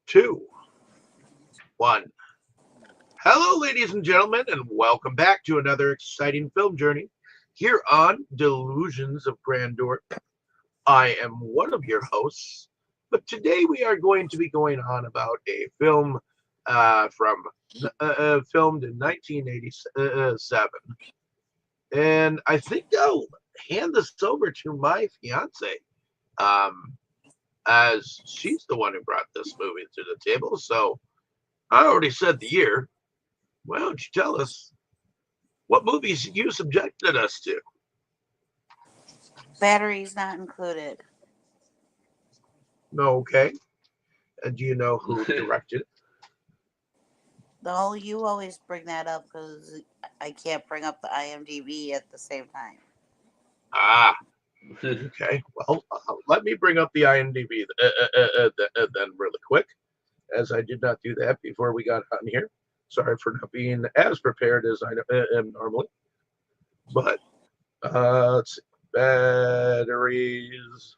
Two, one. Hello, ladies and gentlemen, and welcome back to another exciting film journey here on Delusions of Grandeur. I am one of your hosts, but today we are going to be going on about a film filmed in 1987, and I think I'll hand this over to my fiance, um, as she's the one who brought this movie to the table. So I already said the year. Why don't you tell us what movies you subjected us to? Batteries not included. Okay. And do you know who directed it? No, you always bring that up because I can't bring up the IMDb at the same time. Ah, okay. Well, let me bring up the IMDb then really quick, as I did not do that before we got on here. Sorry for not being as prepared as I am normally. But let's see. Batteries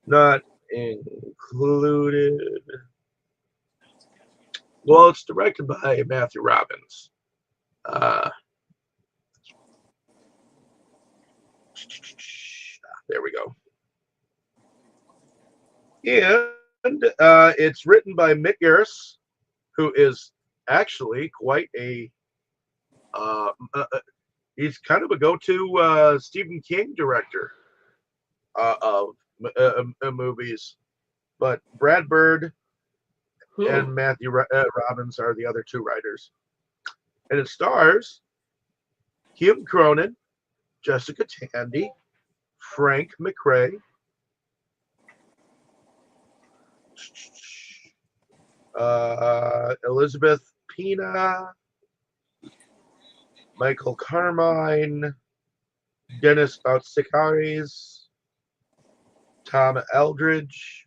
not included. Well, it's directed by Mathew Robbins. Uh, there we go. And it's written by Mick Garris, who is actually quite a he's kind of a go-to Stephen King director of movies. But Brad Bird and Mathew Robbins are the other two writers. And it stars Hugh Cronin, Jessica Tandy, Frank McRae, Elizabeth Pina, Michael Carmine, Dennis Boutsikaris, Tom Eldridge,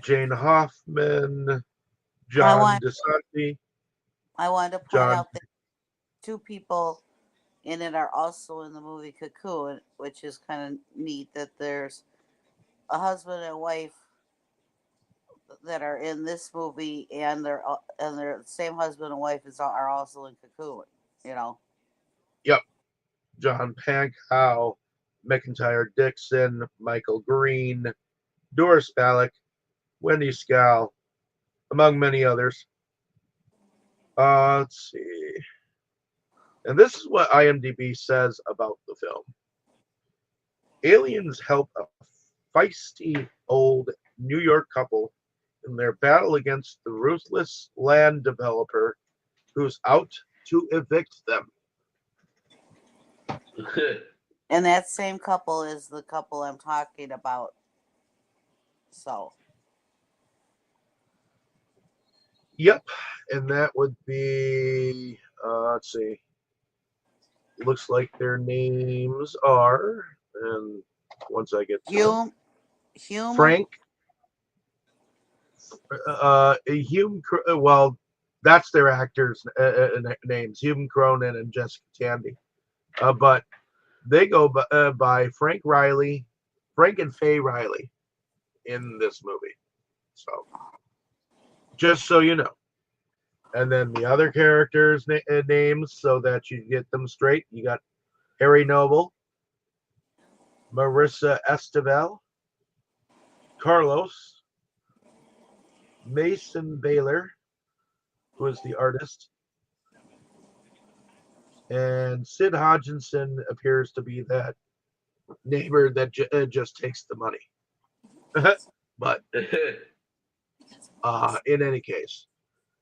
Jane Hoffman, John DeSanti. I wanted to point out that two people in it are also in the movie Cocoon, which is kind of neat that there's a husband and wife that are in this movie, and their same husband and wife are also in Cocoon. You know. Yep. John Pankow, McIntyre Dixon, Michael Green, Doris Ballock, Wendy Scal, among many others. Let's see. And this is what IMDb says about the film. Aliens help a feisty old New York couple in their battle against the ruthless land developer who's out to evict them. And that same couple is the couple I'm talking about. So. Yep, and that would be, let's see, looks like their names are, and once I get to Hume, Frank, Hume, well, that's their actors' names, Hume Cronin and Jessica Tandy. But they go by Frank and Faye Riley in this movie. So, just so you know. And then the other characters' names, so that you get them straight. You got Harry Noble, Marissa Estevell, Carlos, Mason Baylor, who is the artist, and Sid Hodgkinson appears to be that neighbor that just takes the money. But in any case,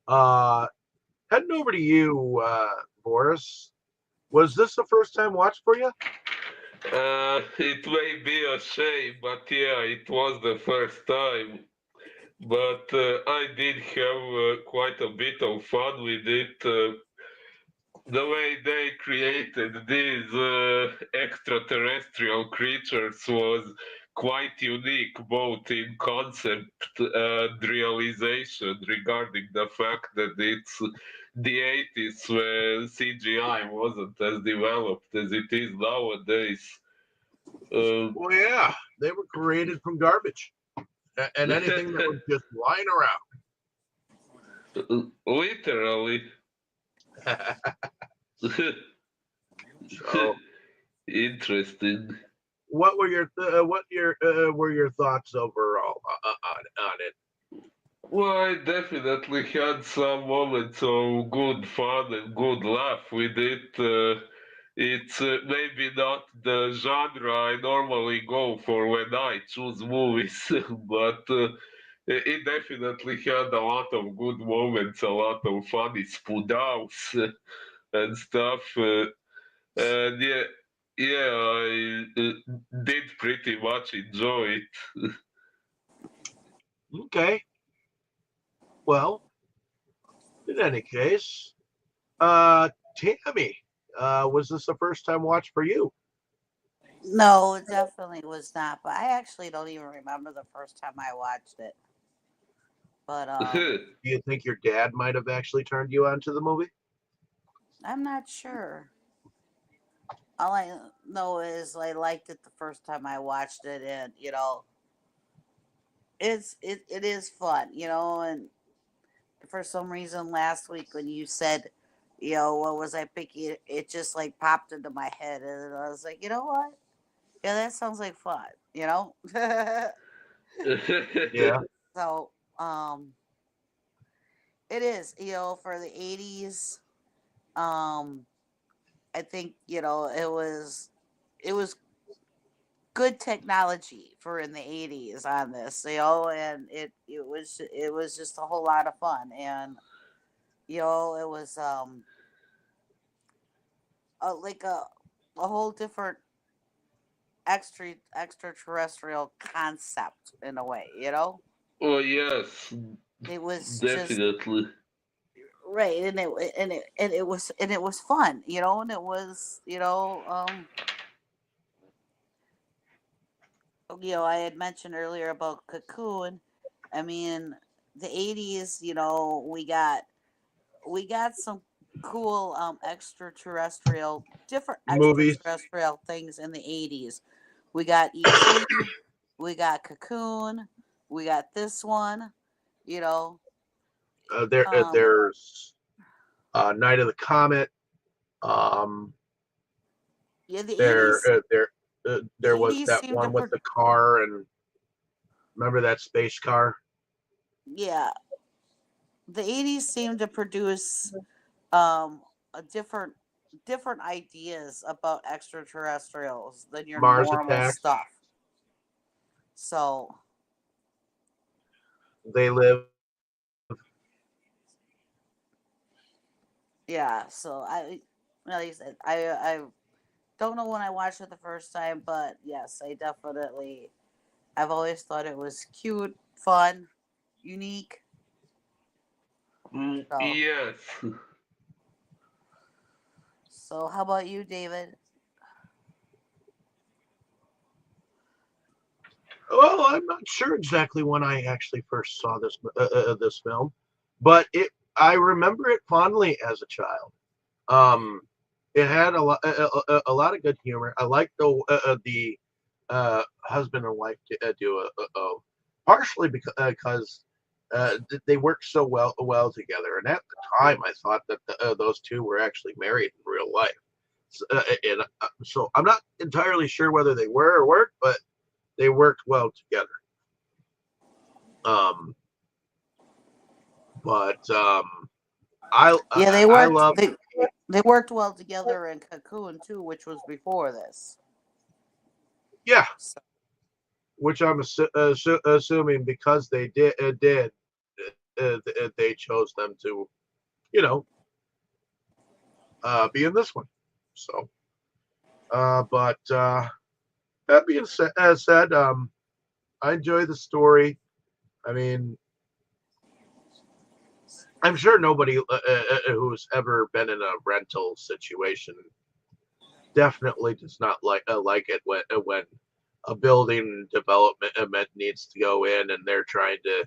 heading over to you, Boris. Was this the first time watch for you? It may be a shame, but yeah, it was the first time. But I did have quite a bit of fun with it. The way they created these extraterrestrial creatures was quite unique, both in concept and realization, regarding the fact that it's the 80s where CGI wasn't as developed as it is nowadays. Well, yeah, they were created from garbage. and anything that was just lying Literally. around. So, Interesting. what were your thoughts overall on it? Well, I definitely had some moments of good fun and good laugh with it. It's maybe not the genre I normally go for when I choose movies, but it definitely had a lot of good moments, a lot of funny spoof and stuff. And yeah, I did pretty much enjoy it. Okay, well, in any case, uh, Tammy, was this the first time watch for you? No, it definitely was not. But I actually don't even remember the first time I watched it. But Do you think your dad might have actually turned you on to the movie? I'm not sure. All I know is I liked it the first time I watched it, and it is fun, and for some reason last week when you said, what was I picking, it just like popped into my head, and I was like, you know what? Yeah, that sounds like fun. Yeah. So, it is, for the 80s. Um, I think, it was good technology for in the 80s on this, and it was just a whole lot of fun, and it was like a whole different extraterrestrial concept in a way. Oh yes, It was just definitely. right, and it was fun, and it was I had mentioned earlier about Cocoon. I mean, the 80s, we got some cool different Movies. extraterrestrial things in the 80s. We got ET, we got Cocoon, we got this one, you know. Um There's Night of the Comet. Um, yeah, the there, 80s the there was 80s that seemed to one with the car, and remember that space car? yeah, the 80s seemed to produce a different ideas about extraterrestrials than your Mars normal Attacks. stuff. So, They Live. yeah, like I said, I don't know when I watched it the first time, but yes, I've always thought it was cute, fun, unique. So, Yes. so how about you, David? Well, I'm not sure exactly when I actually first saw this film, but I remember it fondly as a child. Um, it had a lot of good humor. I liked the husband and wife duo, partially because they worked so well together. And at the time, I thought that those two were actually married in real life. So I'm not entirely sure whether they were or weren't, but they worked well together. Um, but Yeah, they I worked. love They worked well together in Cocoon too, which was before this. yeah, So, which I'm assuming because they they chose them to you know be in this one. So, but that being said, I enjoy the story. I mean, I'm sure nobody who's ever been in a rental situation definitely does not like it when a building development needs to go in and they're trying to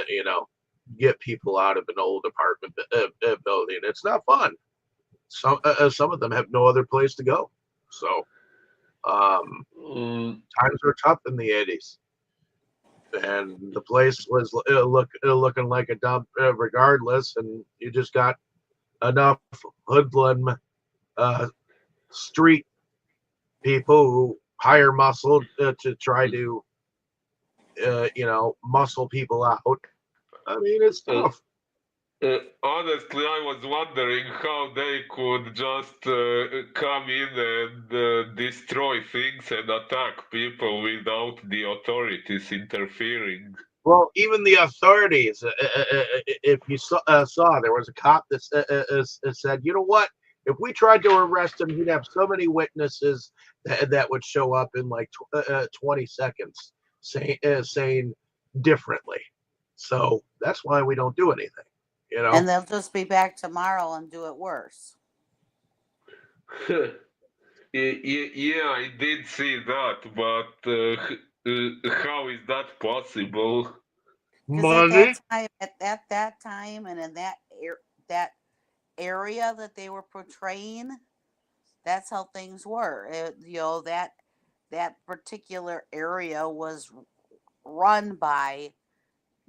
you know get people out of an old apartment building. It's not fun. Some of them have no other place to go. So um, Mm, times were tough in the 80s. and the place was looking like a dump regardless, and you just got enough hoodlum street people who hire muscle to try to muscle people out. I mean, it's Uh, tough. Honestly, I was wondering how they could just come in and destroy things and attack people without the authorities interfering. Well, even the authorities, if you saw, there was a cop that said, you know what? If we tried to arrest him, he'd have so many witnesses that would show up in like 20 seconds saying differently. So that's why we don't do anything, you know? And they'll just be back tomorrow and do it worse. Yeah, I did see that, but how is that possible? Because at that Money? time, that time, and in that area that they were portraying, that's how things were. That particular area was run by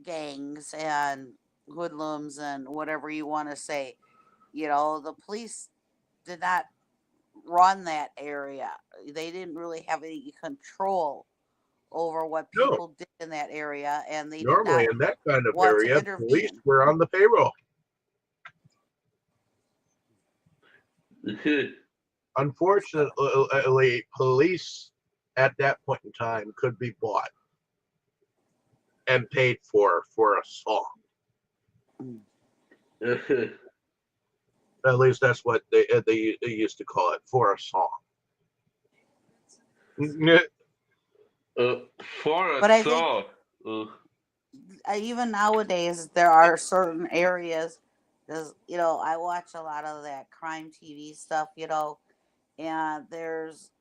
gangs and hoodlums and whatever you want to say. The police did not run that area. They didn't really have any control over what No. people did in that area, and they did Normally not in that kind of want to area, police intervene. were on the payroll. Unfortunately, police at that point in time could be bought and paid for a song. At least that's what they used to call it, for a song. For a But I think song. Uh, even nowadays there are certain areas, because I watch a lot of that crime TV stuff, and there's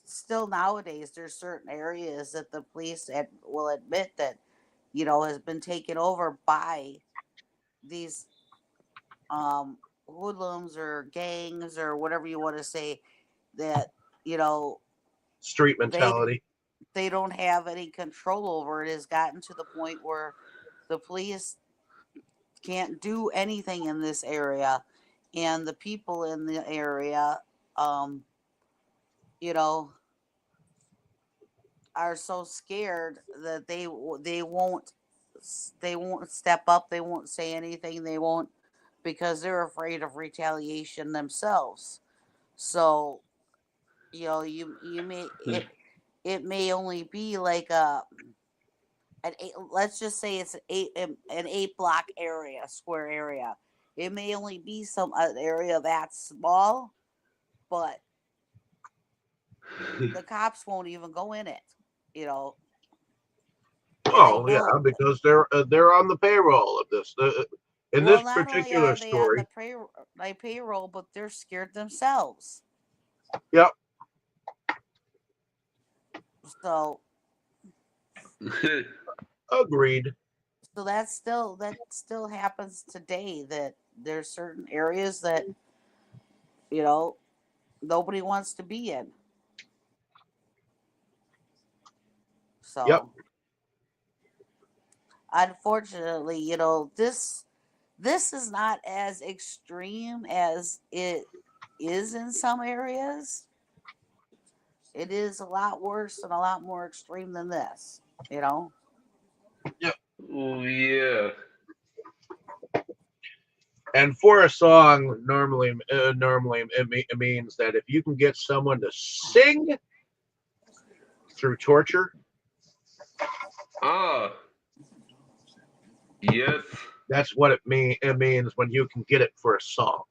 still nowadays there's certain areas that the police will admit that has been taken over by these hoodlums or gangs or whatever you want to say, that you know Street they mentality. they don't have any control over. It has gotten to the point where the police can't do anything in this area, and the people in the area, um, you know, are so scared that they won't step up. They won't say anything. They won't, because they're afraid of retaliation themselves. So you may it may only be like let's just say it's an 8 block area, square area. It may only be some area that small, but the cops won't even go in it. You know, and they Oh yeah, know. because they're on the payroll of this. In Well, this not only particular are they on story, the payroll, but they're scared themselves. yep, So, agreed. so that still happens today. That there's certain areas that you know nobody wants to be in. Yep. So, unfortunately, this is not as extreme as it is in some areas. It is a lot worse and a lot more extreme than this. You know. oh, yeah. And for a song, normally it means that if you can get someone to sing through torture, Ah, yes. that's what it means when you can get it for a song.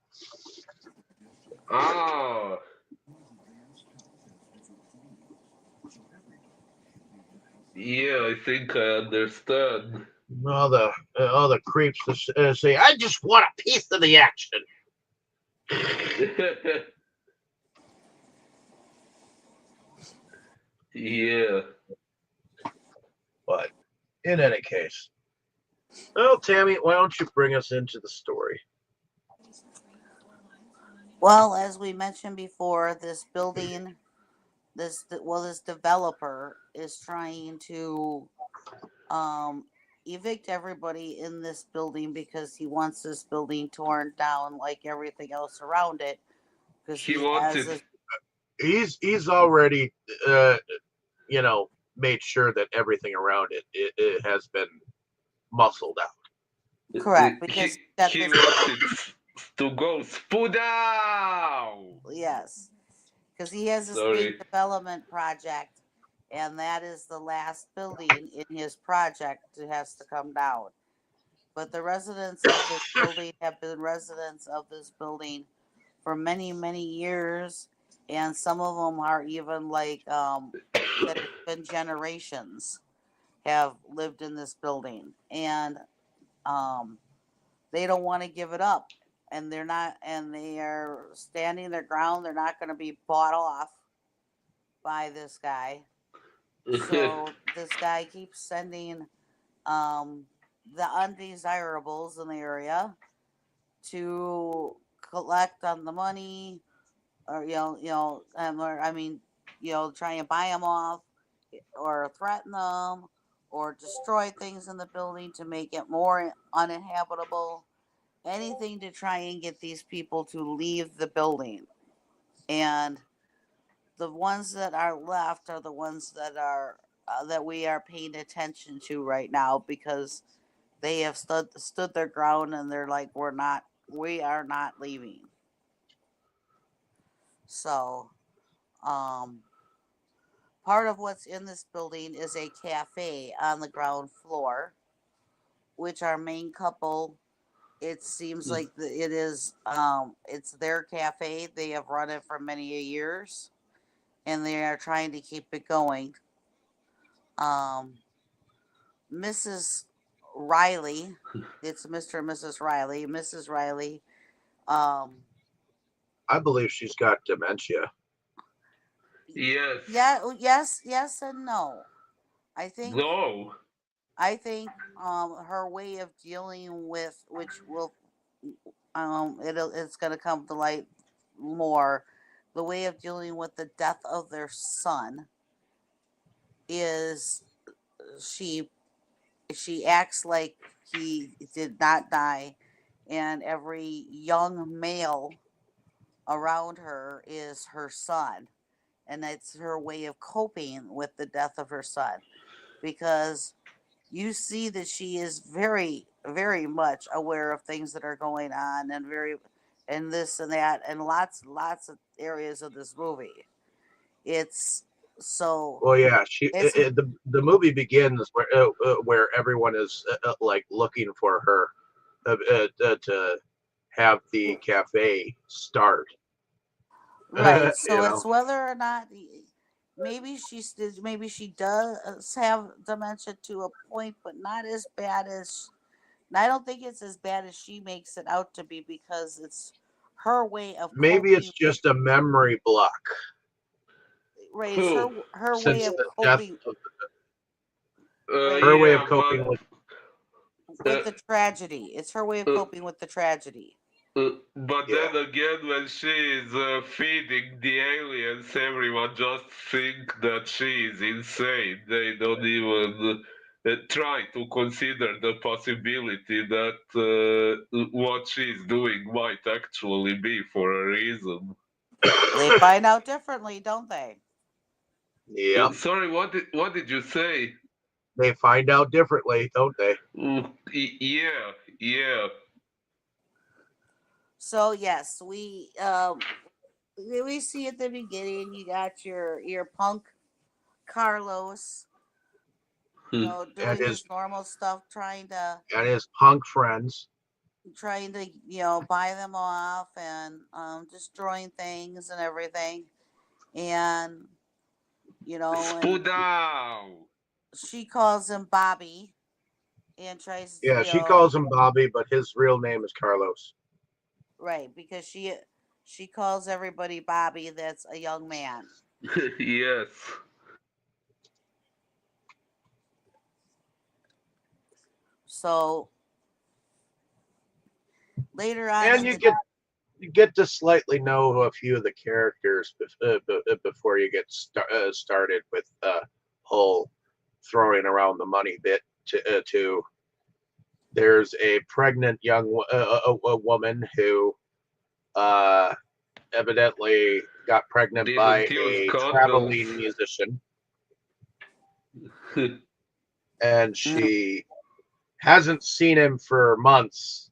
Ah, yeah, I think I understand. All the creeps that say, "I just want a piece of the action." Yeah. But in any case, well, Tammy, why don't you bring us into the story? Well, as we mentioned before, this developer is trying to um, evict everybody in this building because he wants this building torn down like everything else around it. Because He he wants has it. this. He's already uh, you know, made sure that everything around it has been muscled Correct, He because he's got he this. wants it to go spoodow. Yes, because he has this big Sorry. development project, and that is the last building in his project that has to come down. But the residents of this building have been residents of this building for many, many years, and some of them are even like that it's been generations have lived in this building, and um, they don't want to give it up, and they're not, and they are standing their ground. They're not going to be bought off by this guy. So this guy keeps sending um, the undesirables in the area to collect on the money, or or I mean, try and buy them off, or threaten them, or destroy things in the building to make it more uninhabitable. Anything to try and get these people to leave the building. And the ones that are left are the ones that we are paying attention to right now, because they have stood their ground, and they're like, we are not leaving. So um part of what's in this building is a cafe on the ground floor, which our main couple, it seems like it is, it's their cafe. They have run it for many years, and they are trying to keep it going. um Mrs. Riley, it's Mr. and Mrs. Riley. Mrs. Riley, um I believe she's got dementia. Yes. yeah, yes and no. I think No. her way of dealing with, which will, it's going to come to light more, the way of dealing with the death of their son is, she she acts like he did not die, and every young male around her is her son, and it's her way of coping with the death of her son, because you see that she is very, very much aware of things that are going on, and very, and this and that, and lots of areas of this movie. It's so Well, yeah, it's the movie begins where everyone is like looking for her to have the cafe start. right. So You it's know, whether or not, maybe she does have dementia to a point, but not as bad as. And I don't think it's as bad as she makes it out to be, because it's her way of maybe it's coping with. just a memory block Right, it's Who? her way since of the death coping. of Right, her way of Yeah, coping but with. with the tragedy. It's her way of uh, coping with the tragedy. but Yeah, then again, when she is feeding the aliens, everyone just think that she is insane. They don't even try to consider the possibility that what she is doing might actually be for a reason. They find out differently, don't they? yeah, Sorry, what did you say? they find out differently, don't they? Yeah, yeah. So yes, we see at the beginning, you got your punk Carlos, And doing his normal stuff, his punk friends. trying to buy them off, and destroying things and everything, and and Spoodow! she calls him Bobby, and tries, Yeah, she calls him Bobby, but his real name is Carlos. right, because she calls everybody Bobby that's a young man. Yes. So later on And in the you get to slightly know a few of the characters before you get started with the whole throwing around the money bit. to there's a pregnant young a woman who evidently got pregnant by Didn't use a condoms. traveling musician, and she hasn't seen him for months,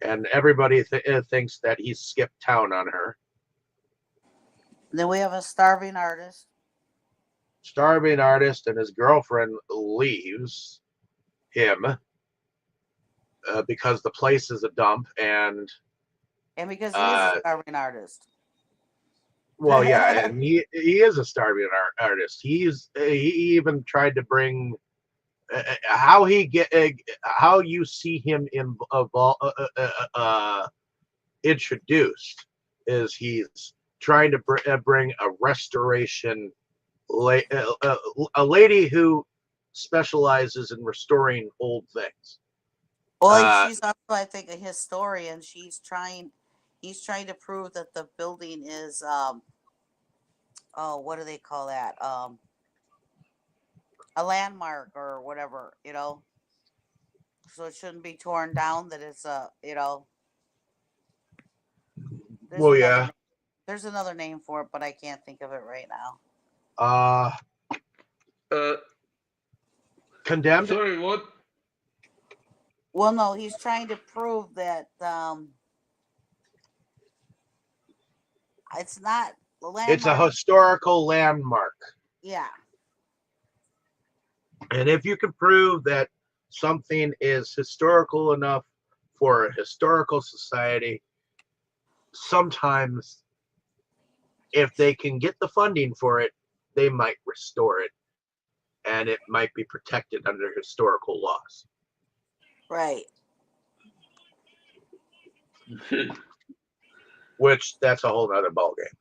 and everybody thinks that he's skipped town on her. Then we have a starving artist. Starving artist and his girlfriend leaves him because the place is a dump, and because he is a starving artist. well, yeah, and he is a starving artist. He even tried to bring how you see him introduced is he's trying to bring a restoration, a lady who specializes in restoring old things. Well, she's also, I think, a historian. He's trying to prove that the building is what do they call that? A landmark or whatever, So it shouldn't be torn down. That it's Well, yeah. There's another name for it, but I can't think of it right now. Condemned? Sorry, what? Well, no, he's trying to prove that it's not a landmark. It's a historical landmark. Yeah. And if you can prove that something is historical enough for a historical society, sometimes if they can get the funding for it, they might restore it, and it might be protected under historical laws. Right. Which that's a whole other ballgame.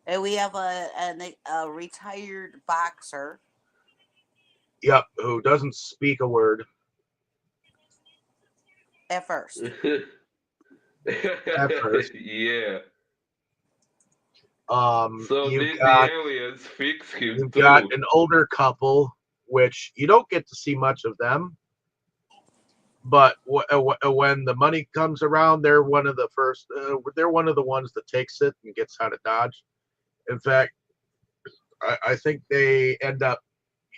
And we have a retired boxer. Yep, who doesn't speak a word. At first. At first. Yeah. So did the aliens fix him you've too? got an older couple, which you don't get to see much of them. But when the money comes around, they're one of the first. They're one of the ones that takes it and gets out of Dodge. In fact, I think they end up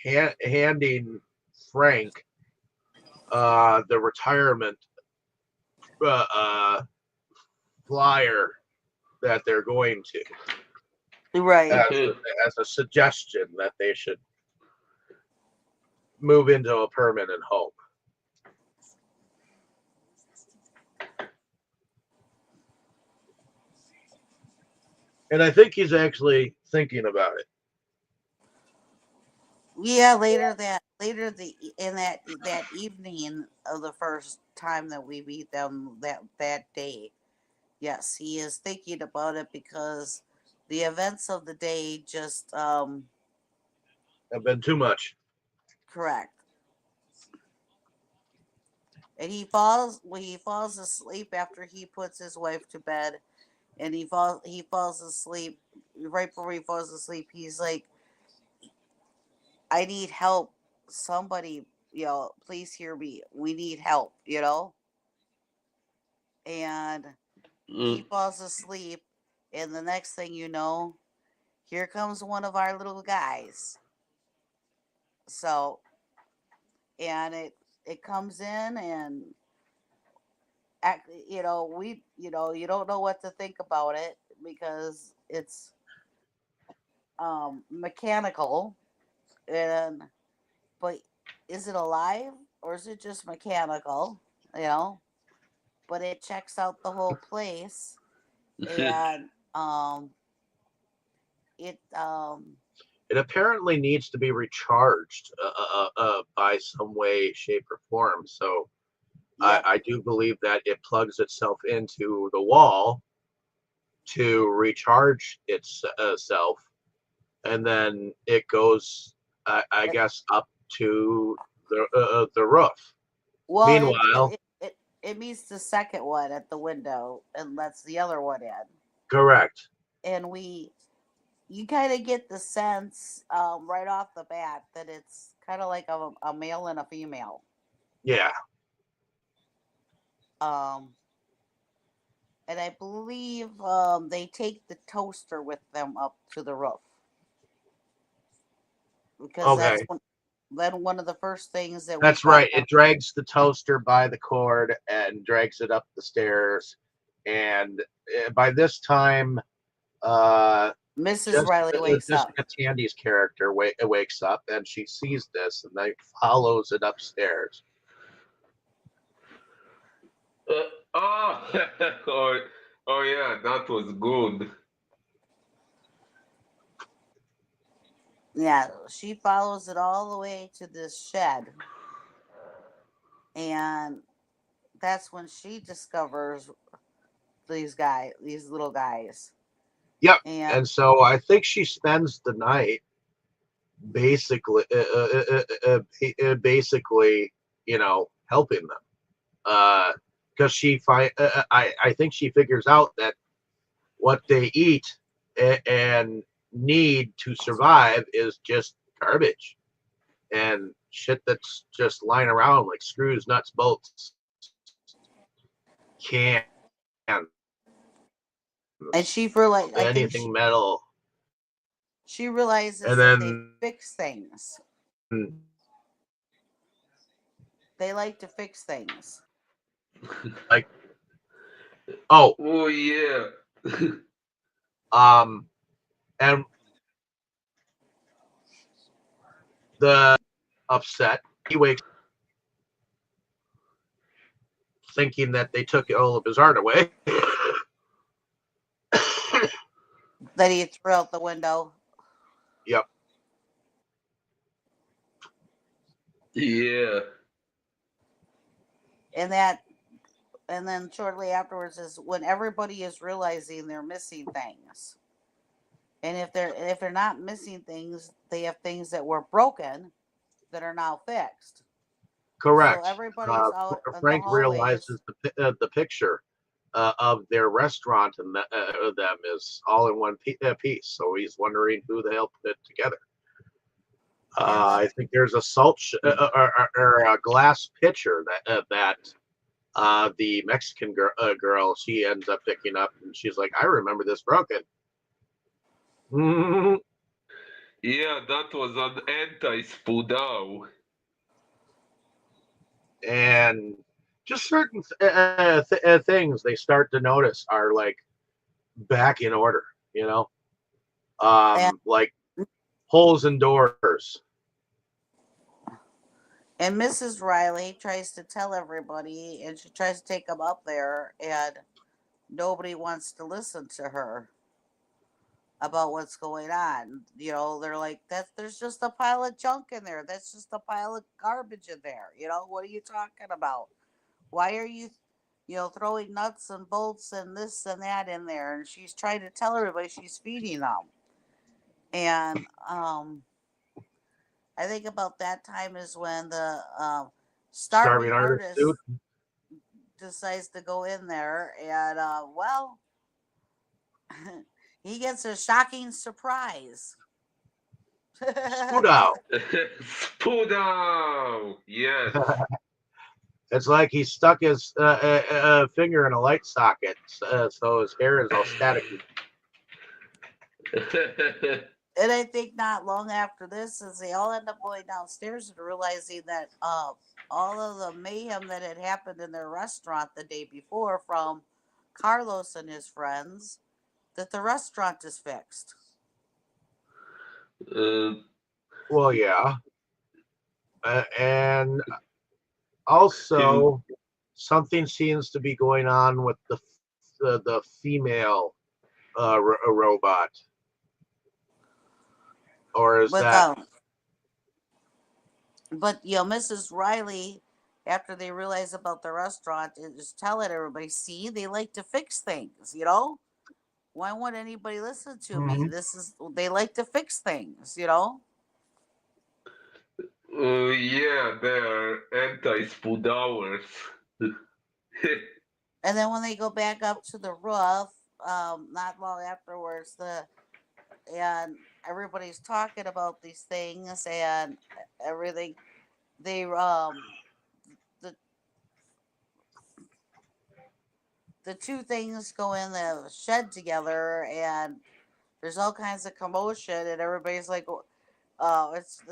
handing Frank the retirement flyer that they're going to. Right. As a suggestion that they should move into a permanent home. And I think he's actually thinking about it. Yeah, in that evening of the first time that we meet them that day. Yes, he is thinking about it because the events of the day just have been too much. Correct. And he falls asleep after he puts his wife to bed, and he falls asleep right before he falls asleep. He's like, I need help. Somebody, please hear me. We need help, And he falls asleep, and the next thing you know, here comes one of our little guys. So, and it comes in, and you don't know what to think about it because it's mechanical, but is it alive or is it just mechanical? But it checks out the whole place, and it apparently needs to be recharged by some way, shape, or form. So yep. I do believe that it plugs itself into the wall to recharge itself, and then it goes, I guess, up to the roof. Well, meanwhile, it meets the second one at the window and lets the other one in. Correct. And we you kind of get the sense right off the bat that it's kind of like a male and a female. Yeah. Um, and I believe they take the toaster with them up to the roof because Okay. then one of the first things that we That's find right. It drags the toaster by the cord and drags it up the stairs. And by this time, Mrs. Riley wakes up. Jessica Tandy's character wakes up and she sees this and they follows it upstairs. Oh, oh yeah, that was good. Yeah, she follows it all the way to this shed. And that's when she discovers these little guys. Yep. And And so I think she spends the night basically, basically, helping them. Because I think she figures out that what they eat and need to survive is just garbage and shit that's just lying around like screws, nuts, bolts, cans, and she realized, I think anything metal. she realizes And that they then fix things. They like to fix things. like, oh yeah. And the upset, he wakes thinking that they took all of his art away. That he threw out the window. Yep. Yeah. And then shortly afterwards is when everybody is realizing they're missing things. And if they're not missing things, they have things that were broken that are now fixed. Correct. So everybody's out in Frank the hallways. realizes the picture of their restaurant and them is all in one piece. So he's wondering who the hell put it together. I think there's a salt or a glass pitcher that the Mexican girl she ends up picking up, and she's like, "I remember this broken." Yeah, that was an anti-Spudao. And just certain things they start to notice are like back in order, like holes in doors. And Mrs. Riley tries to tell everybody, and she tries to take them up there, and nobody wants to listen to her about what's going on. They're like, there's just a pile of junk in there. That's just a pile of garbage in there. What are you talking about? Why are you, throwing nuts and bolts and this and that in there? And she's trying to tell everybody she's feeding them. And I think about that time is when the starving artist decides to go in there, and he gets a shocking surprise. Spudao. Spudao. Yes. It's like he stuck his finger in a light socket, so his hair is all staticky. And I think not long after this, as they all end up going downstairs and realizing that all of the mayhem that had happened in their restaurant the day before from Carlos and his friends, that the restaurant is fixed. Well, yeah. And also, something seems to be going on with the female robot. Or is that? But Mrs. Riley, after they realize about the restaurant, is telling everybody, see, they like to fix things. Why won't anybody listen to me? They like to fix things. Yeah, they're anti-Spudowers. And then when they go back up to the roof, not long afterwards, and everybody's talking about these things and everything. They the the two things go in the shed together, and there's all kinds of commotion, and everybody's like, it's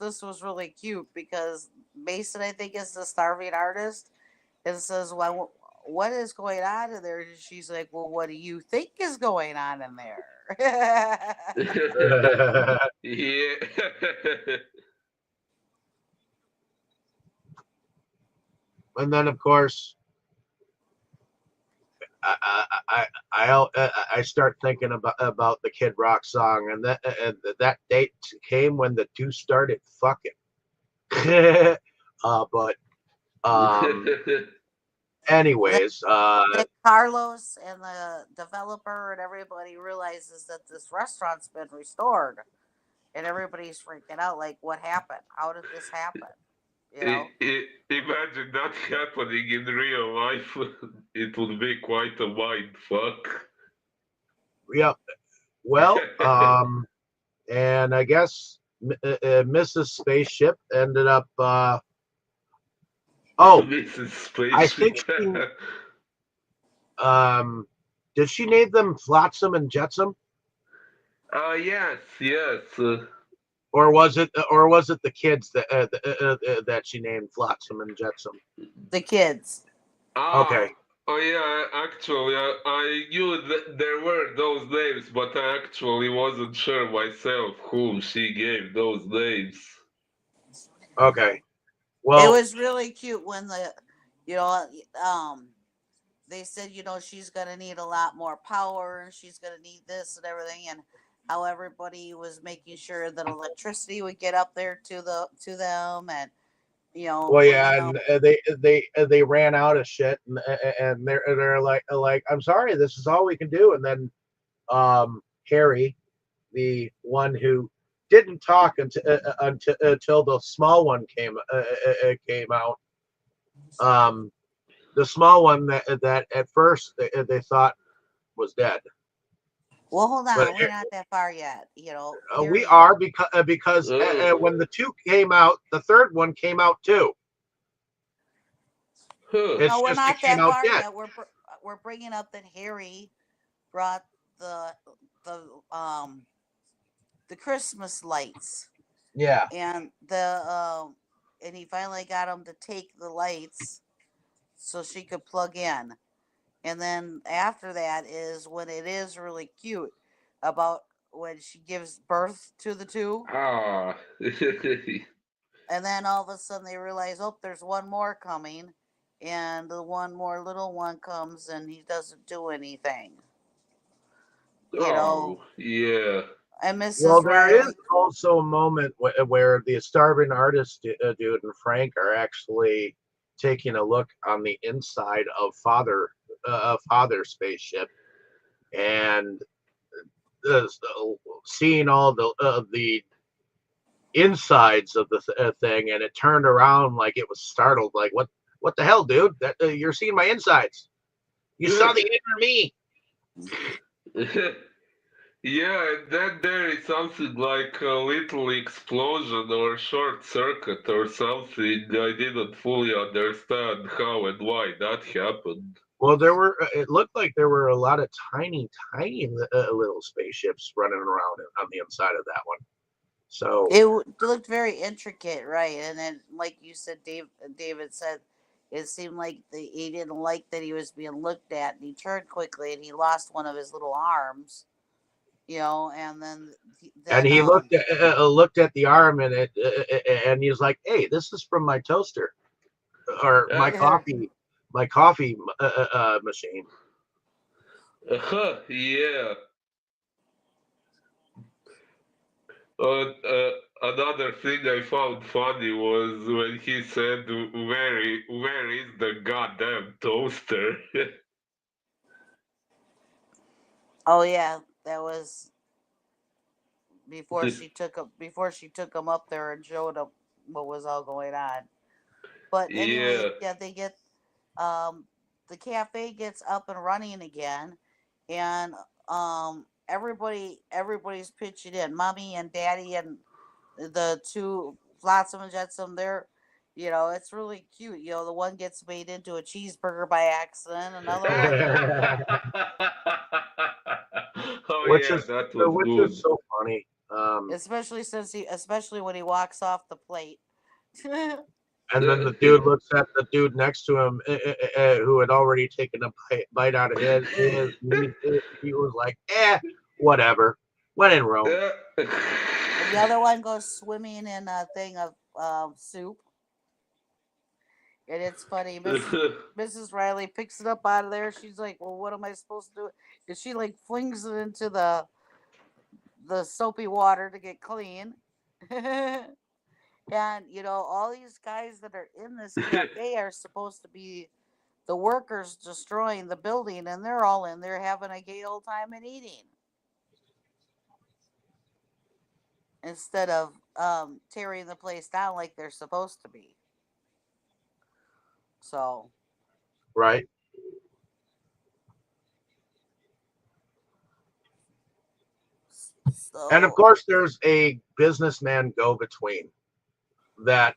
this was really cute because Mason, I think, is the starving artist, and says, "Well, what is going on in there?" And she's like, "Well, what do you think is going on in there?" Yeah. And then, of course, I start thinking about the Kid Rock song, and that date came when the two started fucking. But then, anyways, then Carlos and the developer and everybody realizes that this restaurant's been restored, and everybody's freaking out, like, what happened? How did this happen? You know? Imagine that happening in real life. It would be quite a mind fuck. yeah. Well, and I guess Mrs. Spaceship ended up. Oh, Mrs. I think Spaceship. she. Um, did she name them Flotsam and Jetsam, Yes, yes. or was it the kids that she named Flotsam and Jetsam? The kids. Ah, Okay, oh yeah, actually, I knew that there were those names, but I actually wasn't sure myself whom she gave those names. okay. It Well, was really cute when you know, um, they said, she's going to need a lot more power and she's going to need this and everything, and how everybody was making sure that electricity would get up there to them, and well, bringing yeah, up. and they ran out of shit, and they're like, I'm sorry, this is all we can do. And then Harry, the one who didn't talk until the small one came out. Um, the small one that at first they thought was dead, Well, hold but on, we're not that far yet. we Harry. are because Oh, when the two came out, the third one came out too. huh. It's No, we're just it not came that out far dead. yet. We're bringing up that Harry brought the the um the Christmas lights, Yeah. and and he finally got him to take the lights so she could plug in. And then after that is when it is really cute about when she gives birth to the two. Ah. And then all of a sudden they realize, oh, there's one more coming. And the one more little one comes and he doesn't do anything. You know, Oh, yeah. and Well, Mrs. there is Riley. also a moment where the starving artist dude and Frank are actually taking a look on the inside of Father spaceship, and uh, seeing all the insides of the thing, and it turned around like it was startled, like what the hell, dude? That you're seeing my insides. You saw the inner me. Yeah, and then there is something like a little explosion or short circuit or something. I didn't fully understand how and why that happened. Well, it looked like there were a lot of tiny little spaceships running around on the inside of that one. So, Looked very intricate, right? And then, like you said, David said, it seemed like he didn't like that he was being looked at, and he turned quickly, and he lost one of his little arms. And then and he looked at the arm in it, and he was like, "Hey, this is from my toaster or Uh, my coffee machine." yeah. Another thing I found funny was when he said, where is the goddamn toaster?" Oh yeah, that was before she took him up there and showed him what was all going on. But anyways, Yeah. yeah, they get um the cafe gets up and running again, and everybody's pitching in. Mommy and Daddy and the two Flotsam and Jetsam. They're, it's really cute. The one gets made into a cheeseburger by accident. Another one, Oh which yeah, is that was which good. is so funny. especially when he walks off the plate. And then the dude looks at the dude next to him, who had already taken a bite out of his meat. He was like, whatever. When in Rome. And the other one goes swimming in a thing of soup. And it's funny. Mrs. Riley picks it up out of there. She's like, "Well, what am I supposed to do?" And she like flings it into the soapy water to get clean. And all these guys that are in this cafe are supposed to be the workers destroying the building, and they're all in there having a gay old time and eating instead of tearing the place down like they're supposed to be. So Right. And of course, there's a businessman go-between that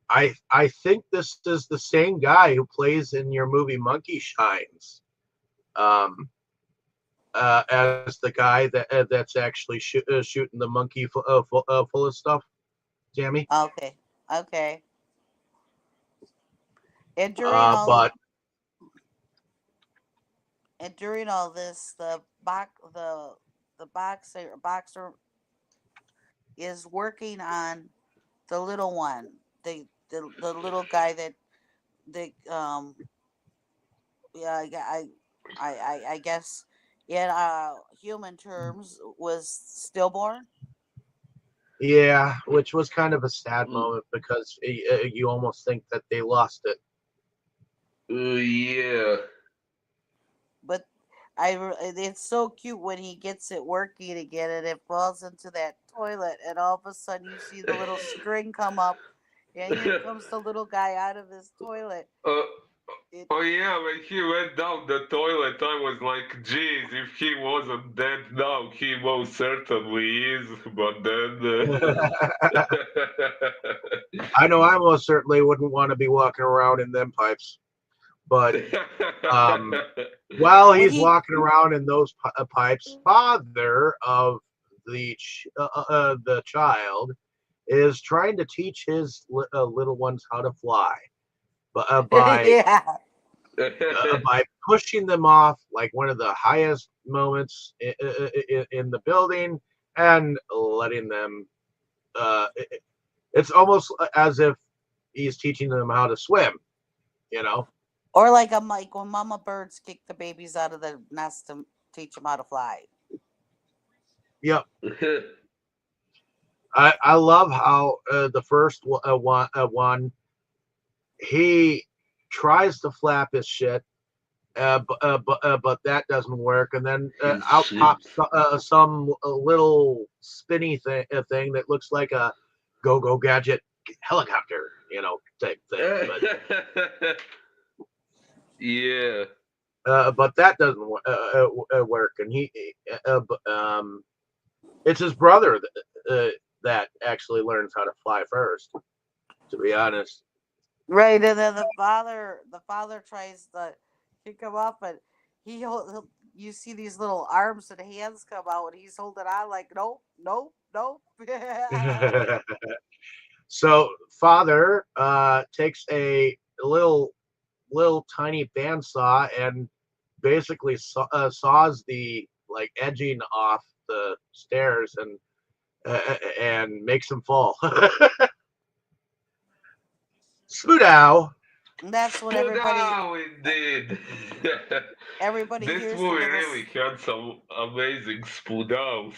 I think this is the same guy who plays in your movie Monkey Shines, as the guy that's actually shooting the monkey full of stuff. Tammy. okay. And during all this, the boxer is working on the little one, the little guy that yeah, I guess in human terms was stillborn. Yeah, which was kind of a sad moment because you almost think that they lost it. Yeah. But it's so cute when he gets it working again and it falls into that toilet, and all of a sudden you see the little string come up, and here comes the little guy out of this toilet. Oh yeah, when he went down the toilet, I was like, geez, if he wasn't dead now, he most certainly is. But then, I know I most certainly wouldn't want to be walking around in them pipes. But while he's walking around in those pipes, father of the child is trying to teach his little ones how to fly, by by pushing them off like one of the highest moments in the building and letting them. It's almost as if he's teaching them how to swim, Or like when mama birds kick the babies out of the nest to teach them how to fly. Yep. I love how the first one, he tries to flap his shit, but that doesn't work, and then out pops some little spinny thing that looks like a go-go gadget helicopter, type thing. But, yeah. But that doesn't work, and it's his brother that actually learns how to fly first. To be honest. Right, and then the father tries to kick him up, and you see these little arms and hands come out, and he's holding on like, nope, nope, nope. So father takes a little tiny bandsaw and basically saws the edging off the stairs and makes him fall. Spoodow. That's what everybody. Spoodow, indeed. Everybody this hears movie really had some amazing spoodows.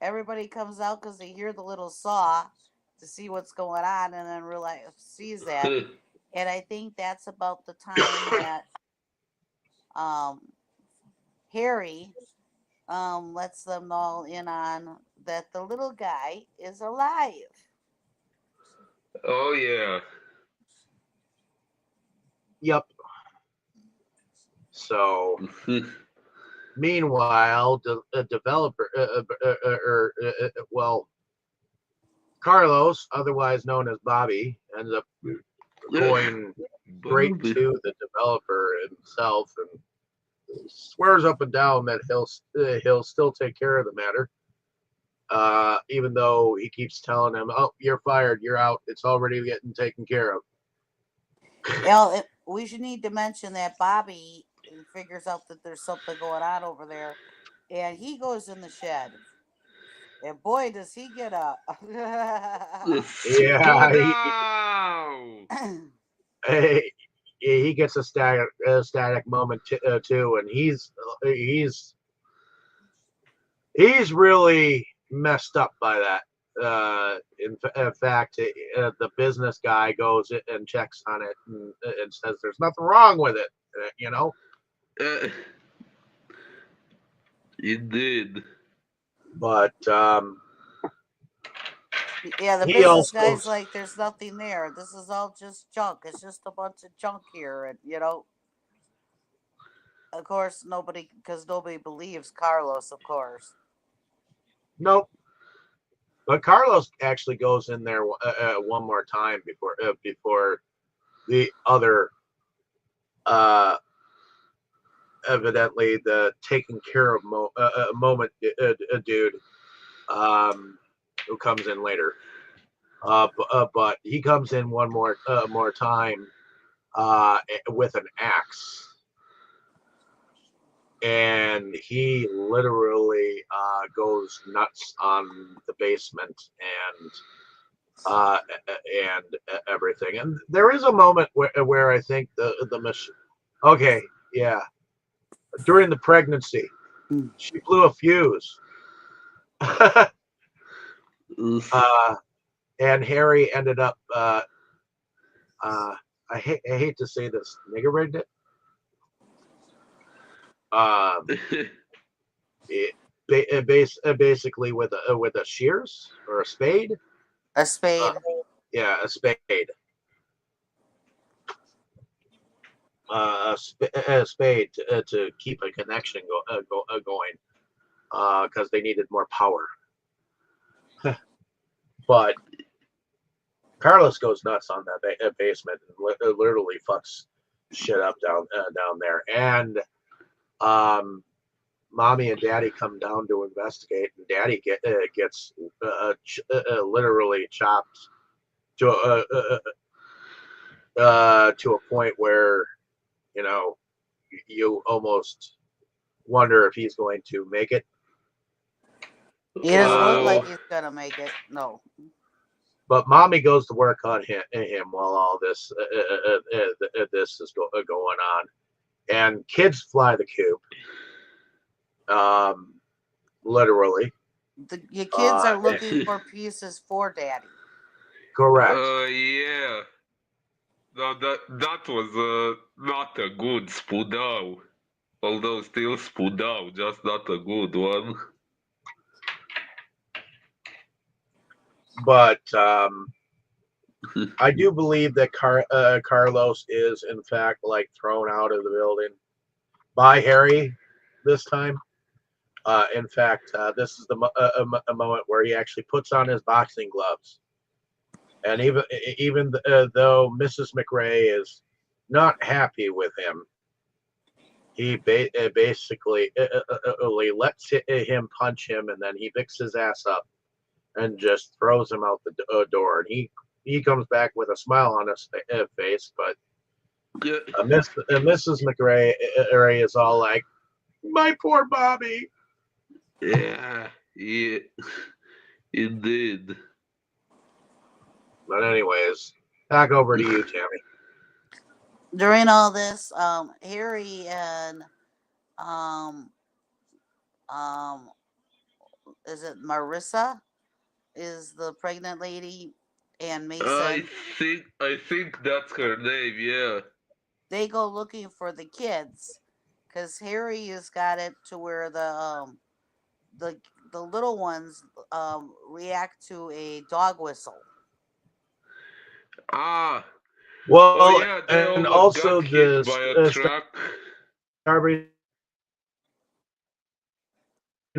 Everybody comes out because they hear the little saw to see what's going on, and then sees that. And I think that's about the time that Harry lets them all in on that the little guy is alive. Oh yeah. Yep. So Meanwhile, the developer, well, Carlos, otherwise known as Bobby, ends up going straight Bobby. to the developer himself and swears up and down that he'll still take care of the matter. Even though he keeps telling him, "Oh, you're fired. You're out. It's already getting taken care of." We should need to mention that Bobby figures out that there's something going on over there, and he goes in the shed. And boy, does he get a. Yeah, Spodao! he gets a static moment too, and he's really messed up by that. In fact, the business guy goes and checks on it and says there's nothing wrong with it. You know, It did. but Yeah, the he business also guy's like, there's nothing there. This is all just junk. It's just a bunch of junk here. And, of course, because nobody believes Carlos, of course. nope. But Carlos actually goes in there one more time before the other evidently the taking care of moment dude who comes in later. But he comes in one more time with an axe. And he literally goes nuts on the basement and everything. And there is a moment where I think the machine. Okay, yeah. During the pregnancy, she blew a fuse. And Harry ended up. I hate to say this, nigger rigged it. Basically with a shears or a spade. A spade. Yeah, a spade. A spade to keep a connection going because they needed more power. But Carlos goes nuts on that basement and literally fucks shit up down there. And Mommy and Daddy come down to investigate, and Daddy gets literally chopped to a point where you almost wonder if he's going to make it. He doesn't look like he's gonna make it. No. But Mommy goes to work on him while all this is going on, and kids fly the coop. Literally. Your kids are looking for pieces for Daddy. Correct. Yeah. No, that was not a good Spodao. Although still Spodao, just not a good one. But I do believe that Carlos is in fact like thrown out of the building by Harry this time. In fact, this is a moment where he actually puts on his boxing gloves, and even though Mrs. McRae is not happy with him, he basically lets him punch him, and then he picks his ass up and just throws him out the door. And he comes back with a smile on his face, but Mrs. McRae is all like, "My poor Bobby." Yeah, it did. But anyways, back over to you, Tammy. During all this, Harry and is it Marissa? Is the pregnant lady, and Mason? I think that's her name. Yeah. They go looking for the kids, because Harry has got it to where the little ones react to a dog whistle. Ah. Well, yeah, and also got hit by a truck. Starbase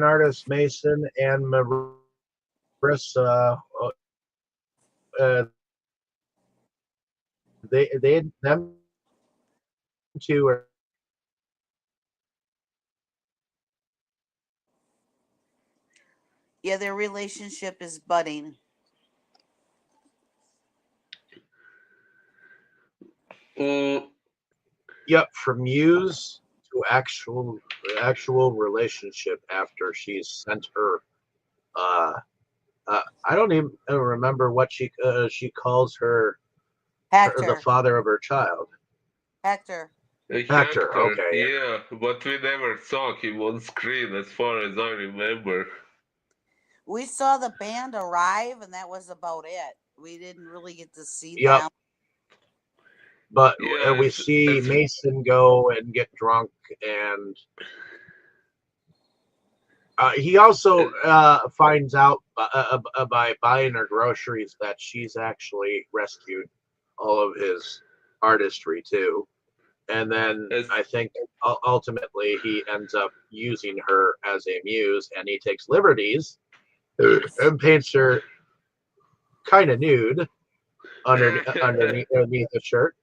artist Mason and Marissa, them two are Yeah, their relationship is budding. Mm, yep from muse to actual relationship after she's sent her. Uh, I don't even remember what she calls the Hector. father of her child. Hector. Hector. Hector, Okay. yeah, but we never saw him on screen as far as I remember. We saw the band arrive, and that was about it. We didn't really get to see Yep. them. But Yeah, we see Mason go and get drunk, and he also finds out by buying her groceries that she's actually rescued all of his artistry too. And then as I think ultimately he ends up using her as a muse, and he takes liberties and paints her kind of nude underneath the shirt,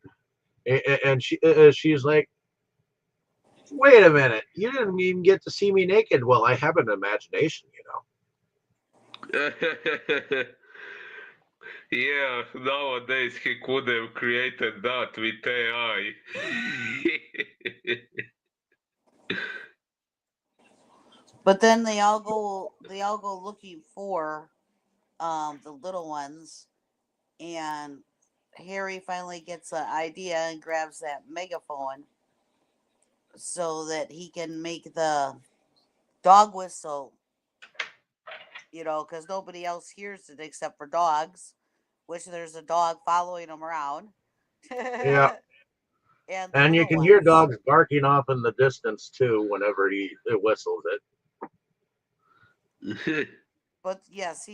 and she's like, "Wait a minute, you didn't even get to see me naked." Well, I have an imagination, you know. yeah, nowadays he could have created that with AI. But then they all go looking for the little ones, and Harry finally gets an idea and grabs that megaphone so that he can make the dog whistle, because nobody else hears it except for dogs, which there's a dog following him around. Yeah, And the and you little can hear ones. dogs barking off in the distance too whenever he whistles it. But yes,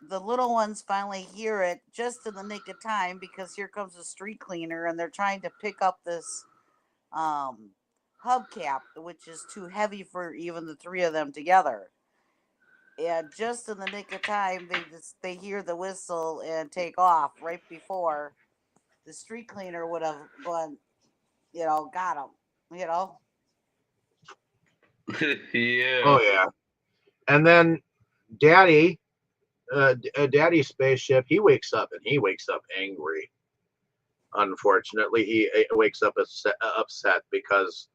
the little ones finally hear it just in the nick of time because here comes a street cleaner and they're trying to pick up this um, hubcap, which is too heavy for even the three of them together. And just in the nick of time, they hear the whistle and take off right before the street cleaner would have gone, got him, you know. yeah. Oh yeah, and then Daddy, Daddy's spaceship, he wakes up angry. Unfortunately, he wakes up upset because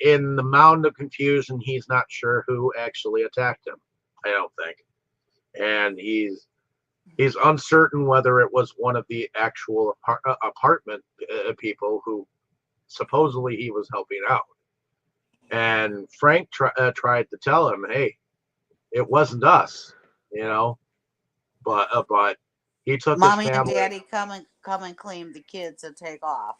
in the mound of confusion, he's not sure who actually attacked him. I don't think, and he's uncertain whether it was one of the actual apartment people who supposedly he was helping out. And Frank tried to tell him, "Hey, it wasn't us," you know, but he took his Mommy and family. Daddy come and claim the kids and take off.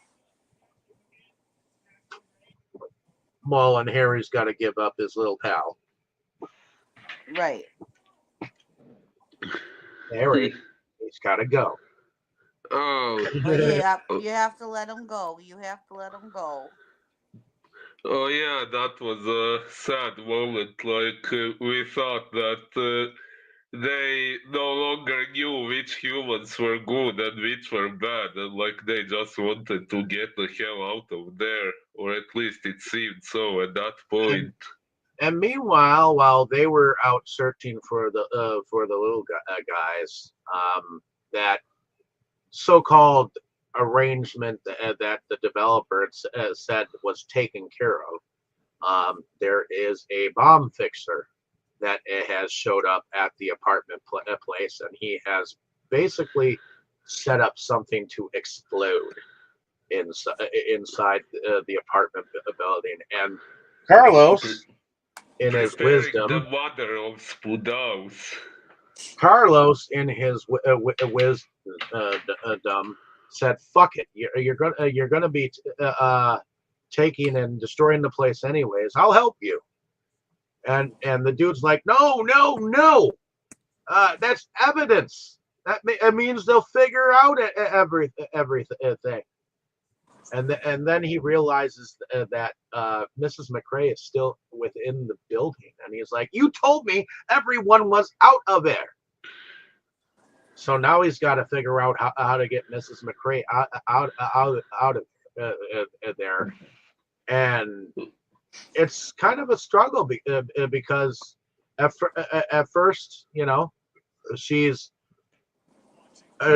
Well, and Harry's got to give up his little pal. Right. Harry, he's got to go. Oh, But yeah, oh, you have to let them go. You have to let them go. oh yeah, that was a sad moment. Like we thought that they no longer knew which humans were good and which were bad, and like they just wanted to get the hell out of there, or at least it seemed so at that and point. and meanwhile, while they were out searching for the little guys, that so-called arrangement that the developer said was taken care of, there is a bomb fixer that has showed up at the apartment place, and he has basically set up something to explode inside the apartment building. And Pre- Carlos, in his Preparing the wisdom, mother of Spoodaus. wisdom said, "Fuck it, you're gonna be taking and destroying the place anyways. I'll help you." And the dude's like, "No, no, no. That's evidence. That means they'll figure out everything." and then he realizes that Mrs. McRae is still within the building, and he's like, "You told me everyone was out of there." So now he's got to figure out how to get Mrs. McRae out of there, and it's kind of a struggle because at first, she's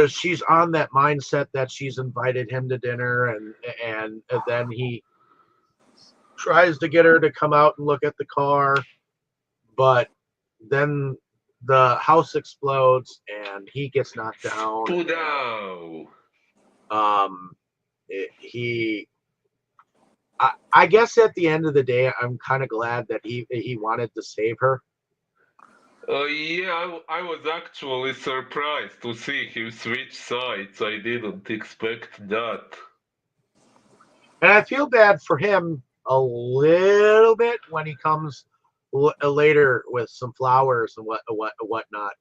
she's on that mindset that she's invited him to dinner, and then he tries to get her to come out and look at the car, but then the house explodes and he gets knocked down. Pudow. He I guess at the end of the day, I'm kind of glad that he wanted to save her. Yeah, I was actually surprised to see him switch sides. I didn't expect that. And I feel bad for him a little bit when he comes later with some flowers and whatnot.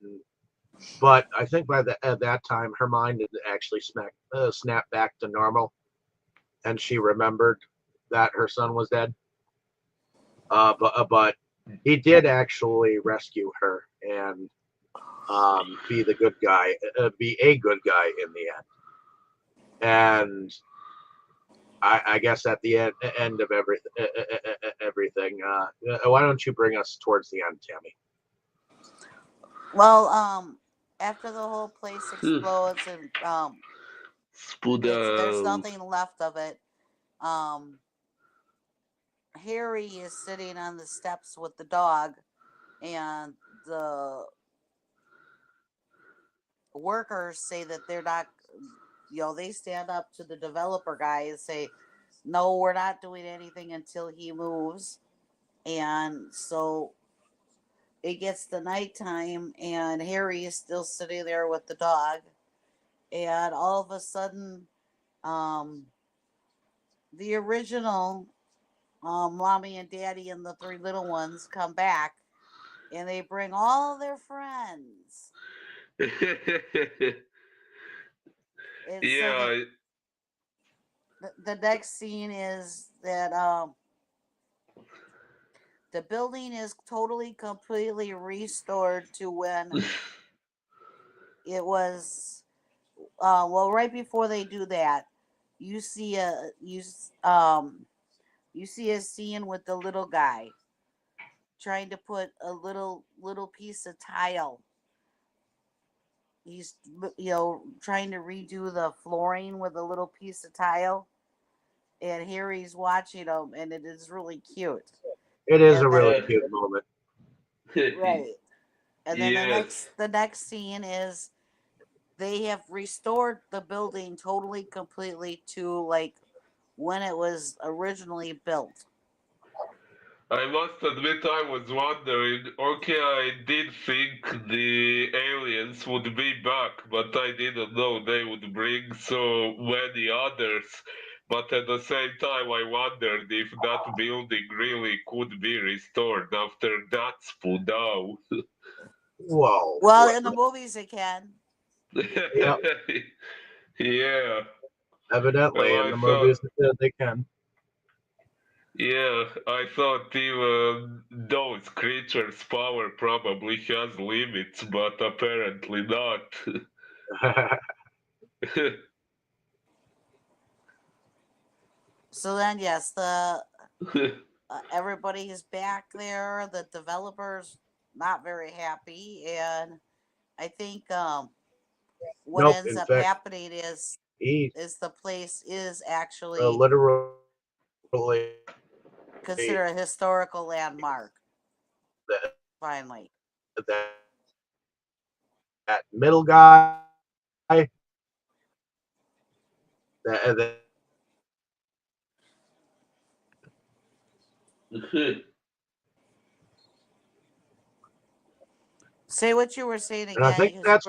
But I think at that time, her mind had actually snapped back to normal, and she remembered that her son was dead. But he did actually rescue her and be the good guy, be a good guy in the end. And I guess at the end of everything, why don't you bring us towards the end, Tammy? Well, after the whole place explodes and there's nothing left of it, Harry is sitting on the steps with the dog, and the workers say that they're not, they stand up to the developer guy and say, no, we're not doing anything until he moves. And so it gets to nighttime, and Harry is still sitting there with the dog. And all of a sudden, the original mommy and daddy and the three little ones come back, and they bring all their friends. Yeah. So the next scene is that the building is totally, completely restored to when it was. Well, right before they do that, you see a scene with the little guy trying to put a little piece of tile. He's trying to redo the flooring with a little piece of tile, and Harry's watching him, and it is really cute. It is a really cute moment, right? And then Yes. the next scene is they have restored the building totally, completely to like when it was originally built. I must admit, I was wondering. Okay, I did think the aliens would be back, but I didn't know they would bring so many others. But at the same time, I wondered if that building really could be restored after that Spudao. Whoa. Well, in the movies, it can. Yep. Yeah. Evidently, in the movies, they can. Yeah, I thought even those creatures' power probably has limits, but apparently not. So then, yes, the everybody is back there. The developers not very happy, and I think what ends up happening is the place is actually literally considered a historical landmark. Finally, that middle guy, that say what you were saying again. and I think that's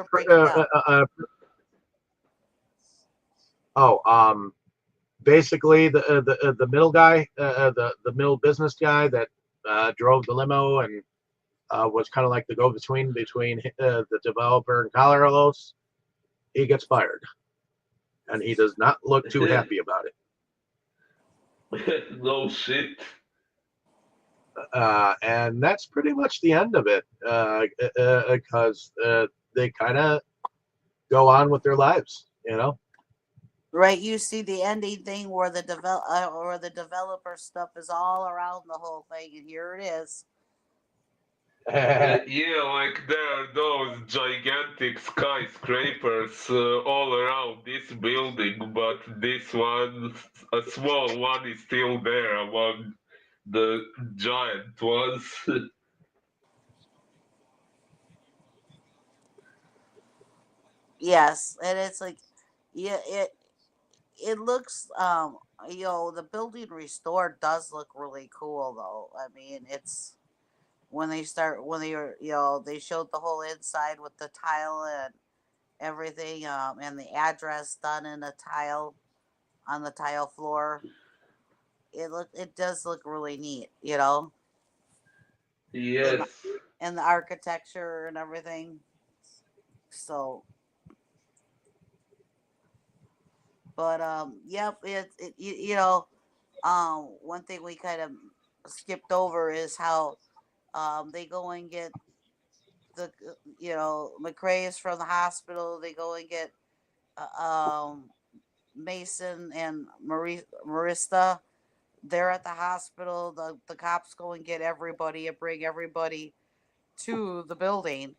basically the middle guy, the middle business guy that drove the limo and was kind of like the go-between between the developer and Carlos. He gets fired, and he does not look too happy about it. No shit. And that's pretty much the end of it, because they kind of go on with their lives, you know. Right, you see the ending thing where the developer stuff is all around the whole thing, and here it is. Yeah, like there are those gigantic skyscrapers all around this building, but this one, a small one, is still there among the giant ones. Yes, and it's like, yeah, it looks the building restored does look really cool though. I mean, it's when they were they showed the whole inside with the tile and everything, and the address done in a tile on the tile floor. It does look really neat, and Yes. and the architecture and everything. So, but yep, one thing we kind of skipped over is how they go and get the McRae is from the hospital. They go and get Mason and Marista. They're at the hospital. The cops go and get everybody and bring everybody to the building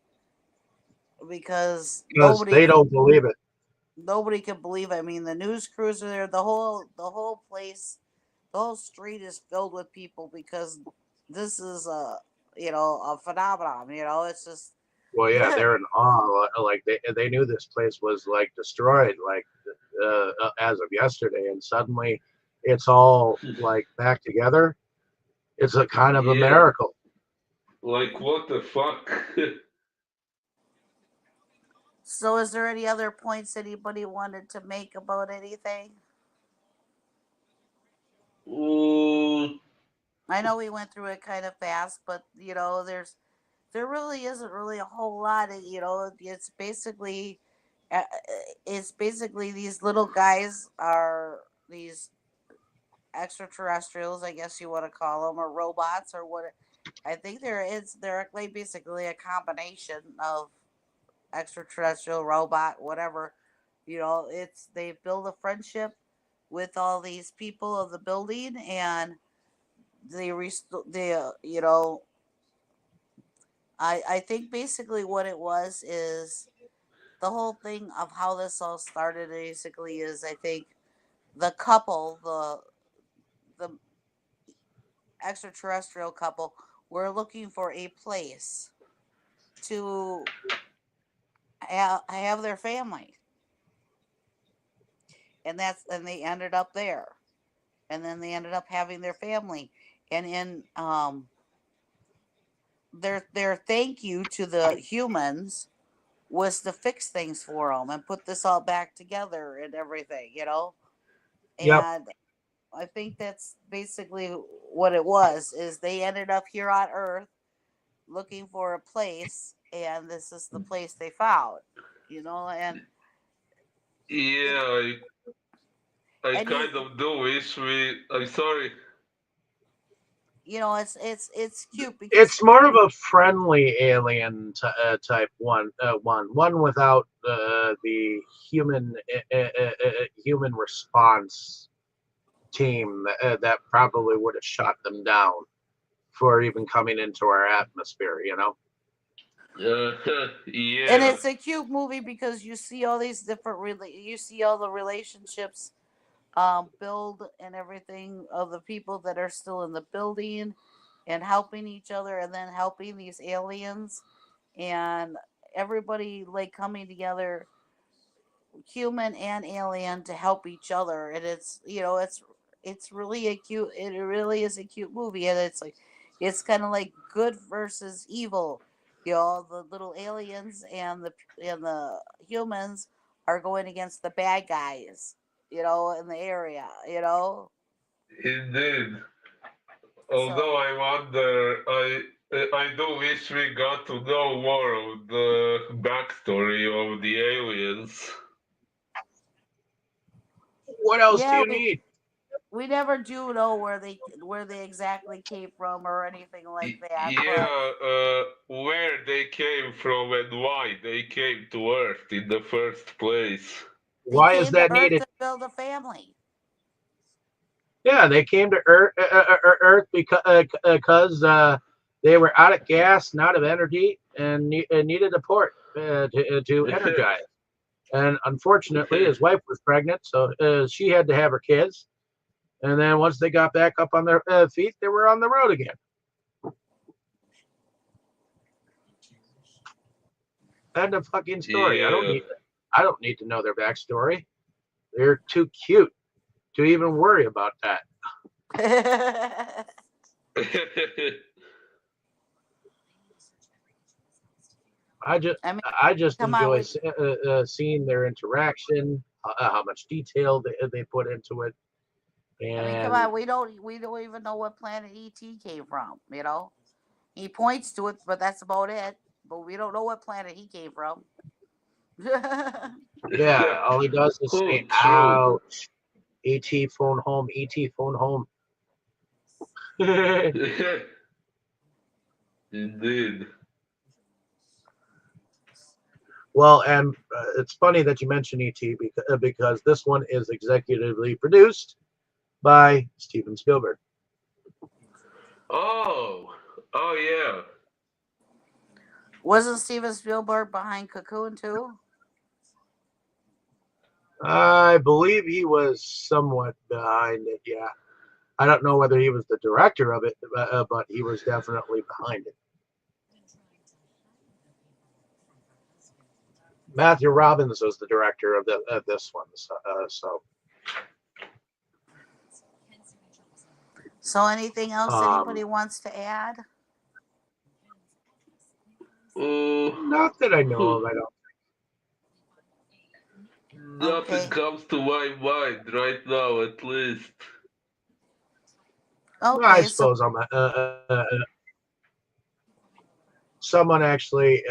because Because they don't believe it. nobody can believe it. I mean, the news crews are there. The whole place, the whole street is filled with people because this is a phenomenon. It's just Well, yeah, they're in awe. Like they knew this place was like destroyed, like as of yesterday, and suddenly it's all like back together. It's a kind of a Yeah, miracle. like what the fuck? So, is there any other points anybody wanted to make about anything? Ooh, I know we went through it kind of fast, but there really isn't really a whole lot. Uh, it's basically these little guys are these extraterrestrials, I guess you want to call them, or robots, or what. I think they're like basically a combination of extraterrestrial, robot, whatever. It's they build a friendship with all these people of the building, and they I think basically what it was is the whole thing of how this all started basically is I think the couple, the extraterrestrial couple, were looking for a place to have their family, and they ended up there, and then they ended up having their family, and in their thank you to the humans was to fix things for them and put this all back together and everything. Yep. And I think that's basically what it was is they ended up here on Earth looking for a place, and this is the place they found. And it yeah, I and kind of do wish we. I'm sorry. it's cute because It's more of a friendly alien type one without the human response team that probably would have shot them down for even coming into our atmosphere. You know. and Yeah, it's a cute movie because you see all these different you see all the relationships build and everything of the people that are still in the building and helping each other and then helping these aliens and everybody like coming together, human and alien, to help each other. And it's really a cute, it really is a cute movie. And it's kind of like good versus evil. The little aliens and the humans are going against the bad guys, in the area. indeed. Although So I wonder, I do wish we got to know more of the backstory of the aliens. What else do yeah, you need? we never do know where they exactly came from or anything like that. But Yeah, where they came from and why they came to Earth in the first place. they Why is came to that Earth needed? to build a family. Yeah, they came to Earth because they were out of gas and out of energy and needed a port to energize. And unfortunately, his wife was pregnant, so she had to have her kids. And then once they got back up on their feet, they were on the road again. End of fucking story. Yeah. I don't need to know their backstory. They're too cute to even worry about that. I just I mean, I just come on, enjoy seeing their interaction, how much detail they put into it, come and on. We don't even know what planet ET came from. You know, he points to it, but that's about it. But we don't know what planet he came from. yeah, all he does is Oh, say, true. "Ouch, ET phone home, ET phone home." Indeed. Well, and it's funny that you mention ET because this one is executively produced by Steven Spielberg. Oh, oh yeah. Wasn't Steven Spielberg behind Cocoon too? I believe he was somewhat behind it. Yeah, I don't know whether he was the director of it, but he was definitely behind it. Mathew Robbins was the director of this one. So So, anything else um, anybody wants to add? Oh, not that I know of. I don't. nothing Okay. comes to my mind right now, at least. I Okay. So, suppose someone actually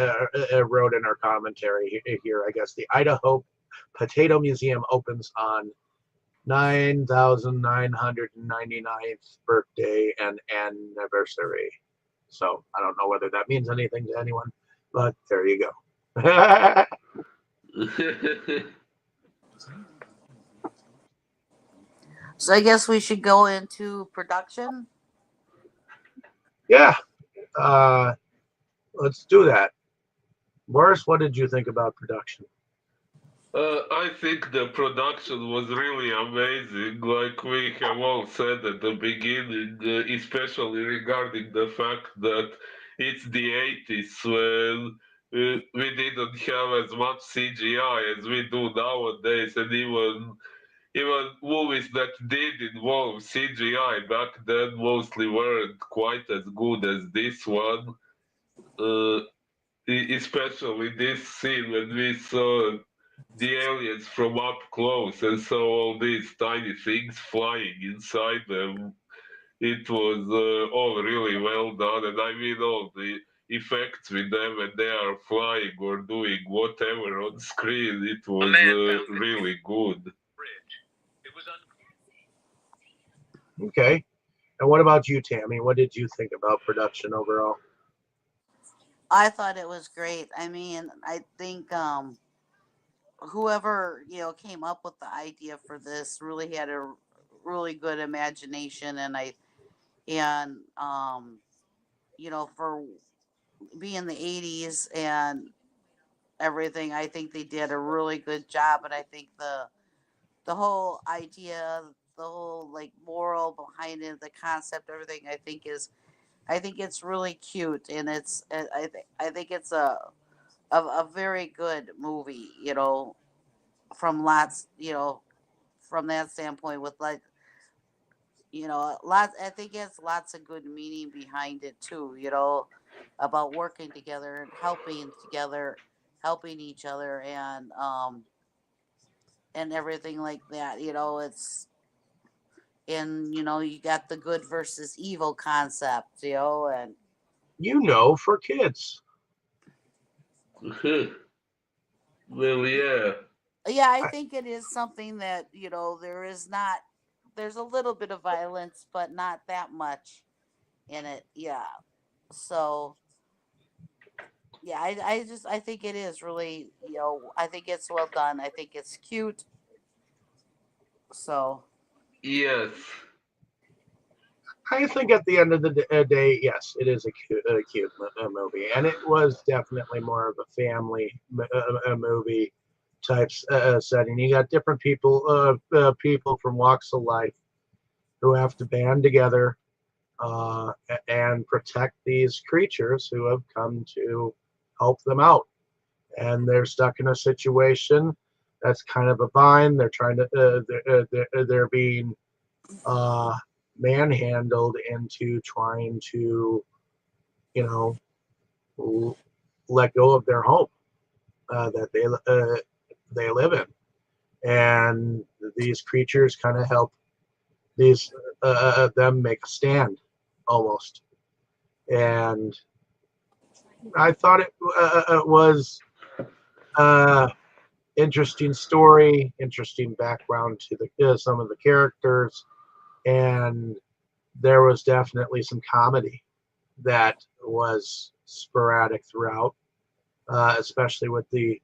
wrote in our commentary here. I guess the Idaho Potato Museum opens on 9,999th birthday and anniversary. So I don't know whether that means anything to anyone, but there you go. so I guess we should go into production. Yeah, uh, let's do that. Boris, what did you think about production? I think the production was really amazing, like we have all said at the beginning, especially regarding the fact that it's the 80s when we didn't have as much CGI as we do nowadays, and even movies that did involve CGI back then mostly weren't quite as good as this one. Uh, Especially this scene when we saw the aliens from up close and saw all these tiny things flying inside them. It was all really well done, and I mean all the effects with them when they are flying or doing whatever on screen. It was really good. Okay. And what about you, Tammy? What did you think about production overall? I thought it was great. I mean, I think whoever came up with the idea for this really had a really good imagination, and for being the 80s and everything, I think they did a really good job. And I think the whole idea, the whole like moral behind it, the concept, everything, I think it's really cute, and I think it's a very good movie, from lots, from that standpoint, with like, lots. I think it's lots of good meaning behind it too, about working together and helping together, helping each other, and everything like that. It's and you got the good versus evil concept, and For kids. Well, yeah. yeah, I I, think it is something that there is not. there's a little bit of violence, but not that much in it. Yeah. So yeah, I think it is really, I think it's well done. I think it's cute. So Yes. I think at the end of the day, yes, it is a cute movie, and it was definitely more of a family movie type setting. You got different people from walks of life who have to band together and protect these creatures who have come to help them out. And they're stuck in a situation that's kind of a bind. They're trying to they're being uh, manhandled into trying to, you know, let go of their home that they live in, and these creatures kind of help these them make a stand almost. And I thought it was interesting story, interesting background to the some of the characters, and there was definitely some comedy that was sporadic throughout, especially with the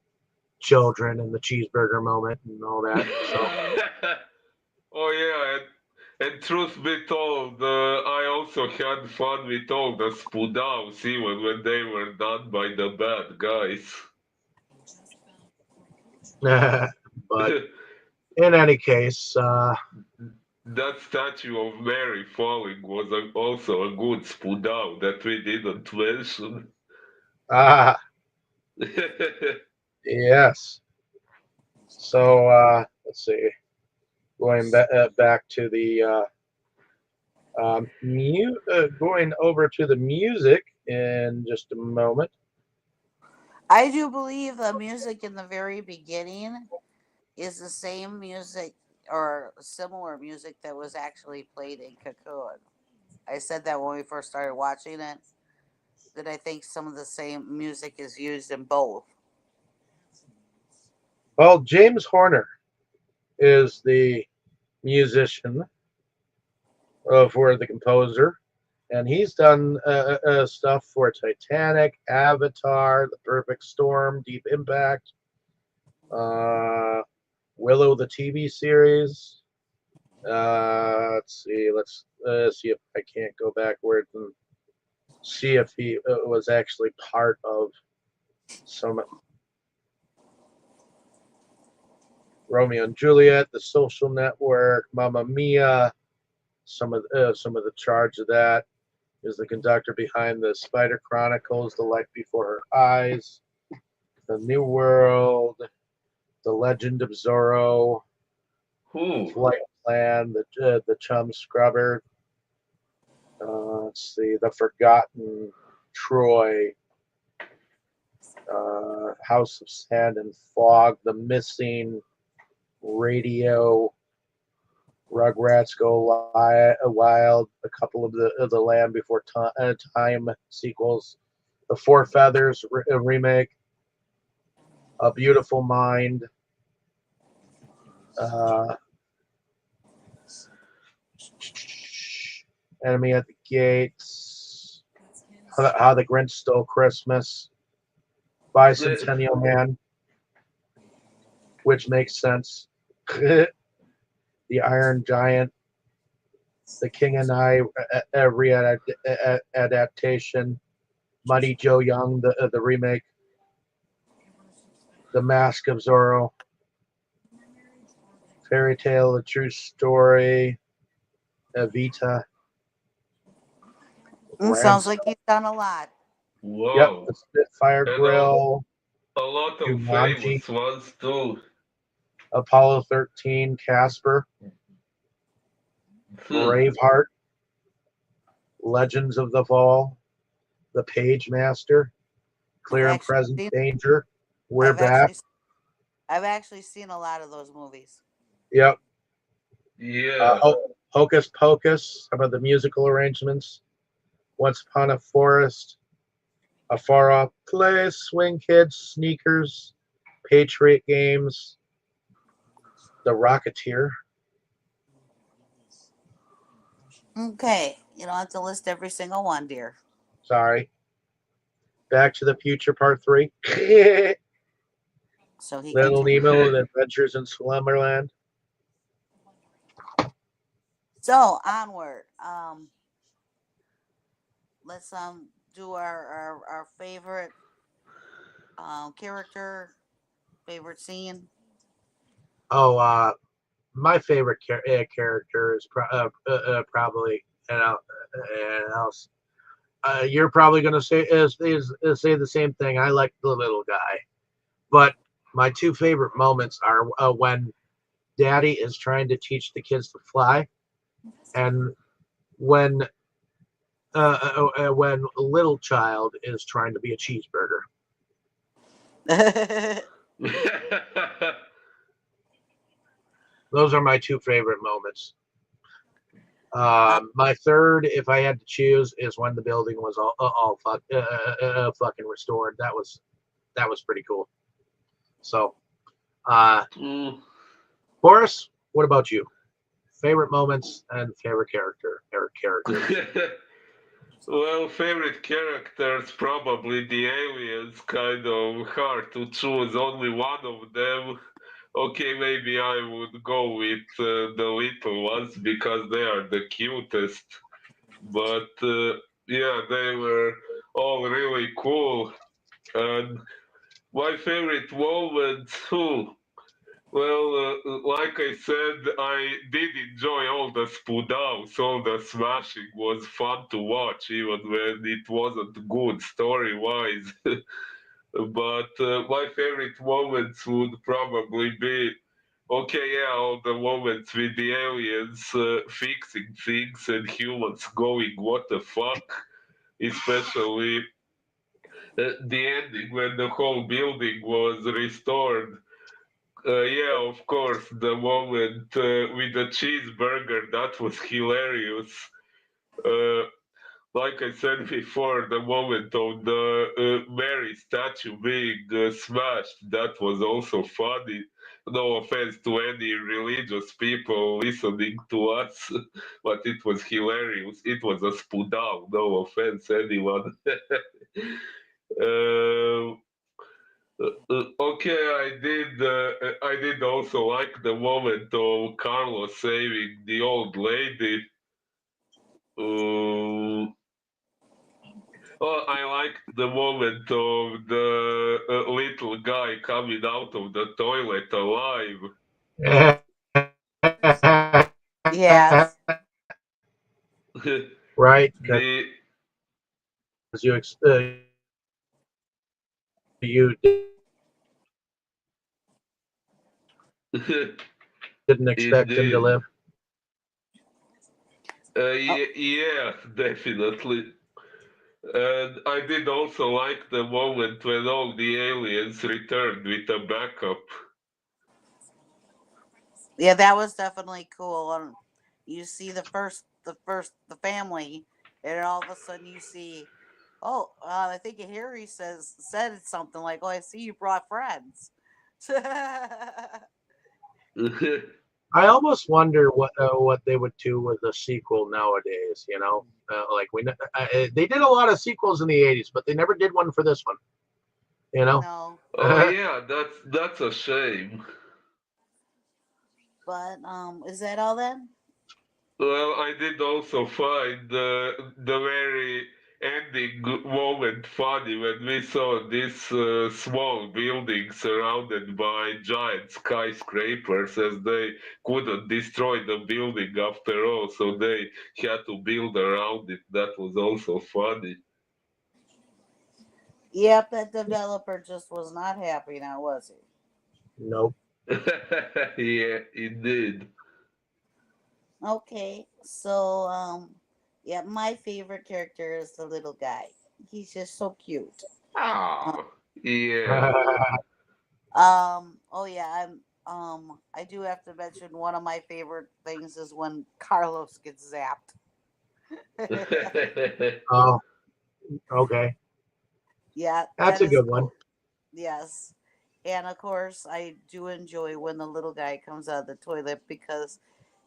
children and the cheeseburger moment and all that. So, Oh yeah, and truth be told, I also had fun with all the spoodaus even when they were done by the bad guys. but in any case, That statue of Mary falling was also a good spoodau that we didn't mention. ah, yes. So let's see. Going back to the going over to the music in just a moment. I do believe the music in the very beginning is the same music or similar music that was actually played in Cocoon. I said that when we first started watching it, that I think some of the same music is used in both. Well, James Horner is the musician for the composer, and he's done stuff for Titanic, Avatar, The Perfect Storm, Deep Impact, uh, Willow the TV series. Let's see. Let's see if I can't go backwards and see if he was actually part of some Romeo and Juliet, The Social Network, Mamma Mia. Some of the charge of that is the conductor behind the Spider Chronicles, The Light Before Her Eyes, The New World, The Legend of Zorro, Who? Flight Plan, the Chum Scrubber. Let's see, The Forgotten Troy, House of Sand and Fog, The Missing, Radio, Rugrats Go Wild, a couple of the Land Before Time sequels, The Four Feathers remake, A Beautiful Mind, uh, Enemy at the Gates, How the Grinch Stole Christmas, Bicentennial Man, which makes sense. The Iron Giant, The King and I adaptation, Mighty Joe Young, the remake, The Mask of Zorro, Fairy Tale, The True Story, Evita, Sounds Ransom. like he's done a lot. Yep, Wow. The Spitfire And Grill, a lot of Jumanji, famous ones too. Apollo 13, Casper, Hmm. Braveheart, Legends of the Fall, The Page Master, I've Clear and actually Present seen. Danger, We're I've Back. actually. I've actually seen a lot of those movies. Yep. Yeah. Hocus Pocus, some of the musical arrangements. Once Upon a Forest, A Far Off Place, Swing Kids, Sneakers, Patriot Games, The Rocketeer, Okay, you don't have to list every single one, dear. Sorry. Back to the Future Part 3. So he can. Little Nemo and Adventures in Slumberland. So onward. Let's do our favorite character, favorite scene. Oh, my favorite character is probably and else. You're probably going to say is say the same thing. I like the little guy, but my two favorite moments are when Daddy is trying to teach the kids to fly, and when when a little child is trying to be a cheeseburger. Those are my two favorite moments. My third, if I had to choose, is when the building was all fucking restored. That was pretty cool. So, Boris, what about you? Favorite moments and favorite character or characters? Well, favorite characters, probably the aliens, kind of hard to choose only one of them. Okay, maybe I would go with the little ones because they are the cutest. But yeah, they were all really cool. And my favorite moment, well, like I said, I did enjoy all the spudouts, all the smashing was fun to watch, even when it wasn't good story-wise. But my favorite moments would probably be, okay, yeah, all the moments with the aliens fixing things and humans going, what the fuck? Especially the ending when the whole building was restored. Yeah, of course, the moment with the cheeseburger, that was hilarious. Uh, like I said before, the moment of the Mary statue being smashed, that was also funny. No offense to any religious people listening to us, but it was hilarious. It was a spudal, no offense, anyone. uh, Okay, I did also like the moment of Carlos saving the old lady. Uh, oh, I liked the moment of the little guy coming out of the toilet alive. Yes. Right, because The you didn't expect him to indeed, live. Oh, yeah, definitely. And I did also like the moment when all the aliens returned with a backup. yeah, that was definitely cool. You see the family, and all of a sudden you see, oh, I think Harry said something like, "Oh, I see you brought friends." I almost wonder what they would do with a sequel nowadays. You know, like they did a lot of sequels in the '80s, but they never did one for this one. You know. No, Oh yeah, that's a shame. but is that all then? Well, I did also find the very ending moment funny when we saw this small building surrounded by giant skyscrapers, as they couldn't destroy the building after all, so they had to build around it. That was also funny. Yep, that developer just was not happy now, was he? Nope. Yeah, indeed. Okay, so yeah, my favorite character is the little guy. He's just so cute. Uh, Oh, yeah. oh yeah, I do have to mention one of my favorite things is when Carlos gets zapped. Oh, okay. Yeah, That's that a is good one. cool. Yes. And of course, I do enjoy when the little guy comes out of the toilet because,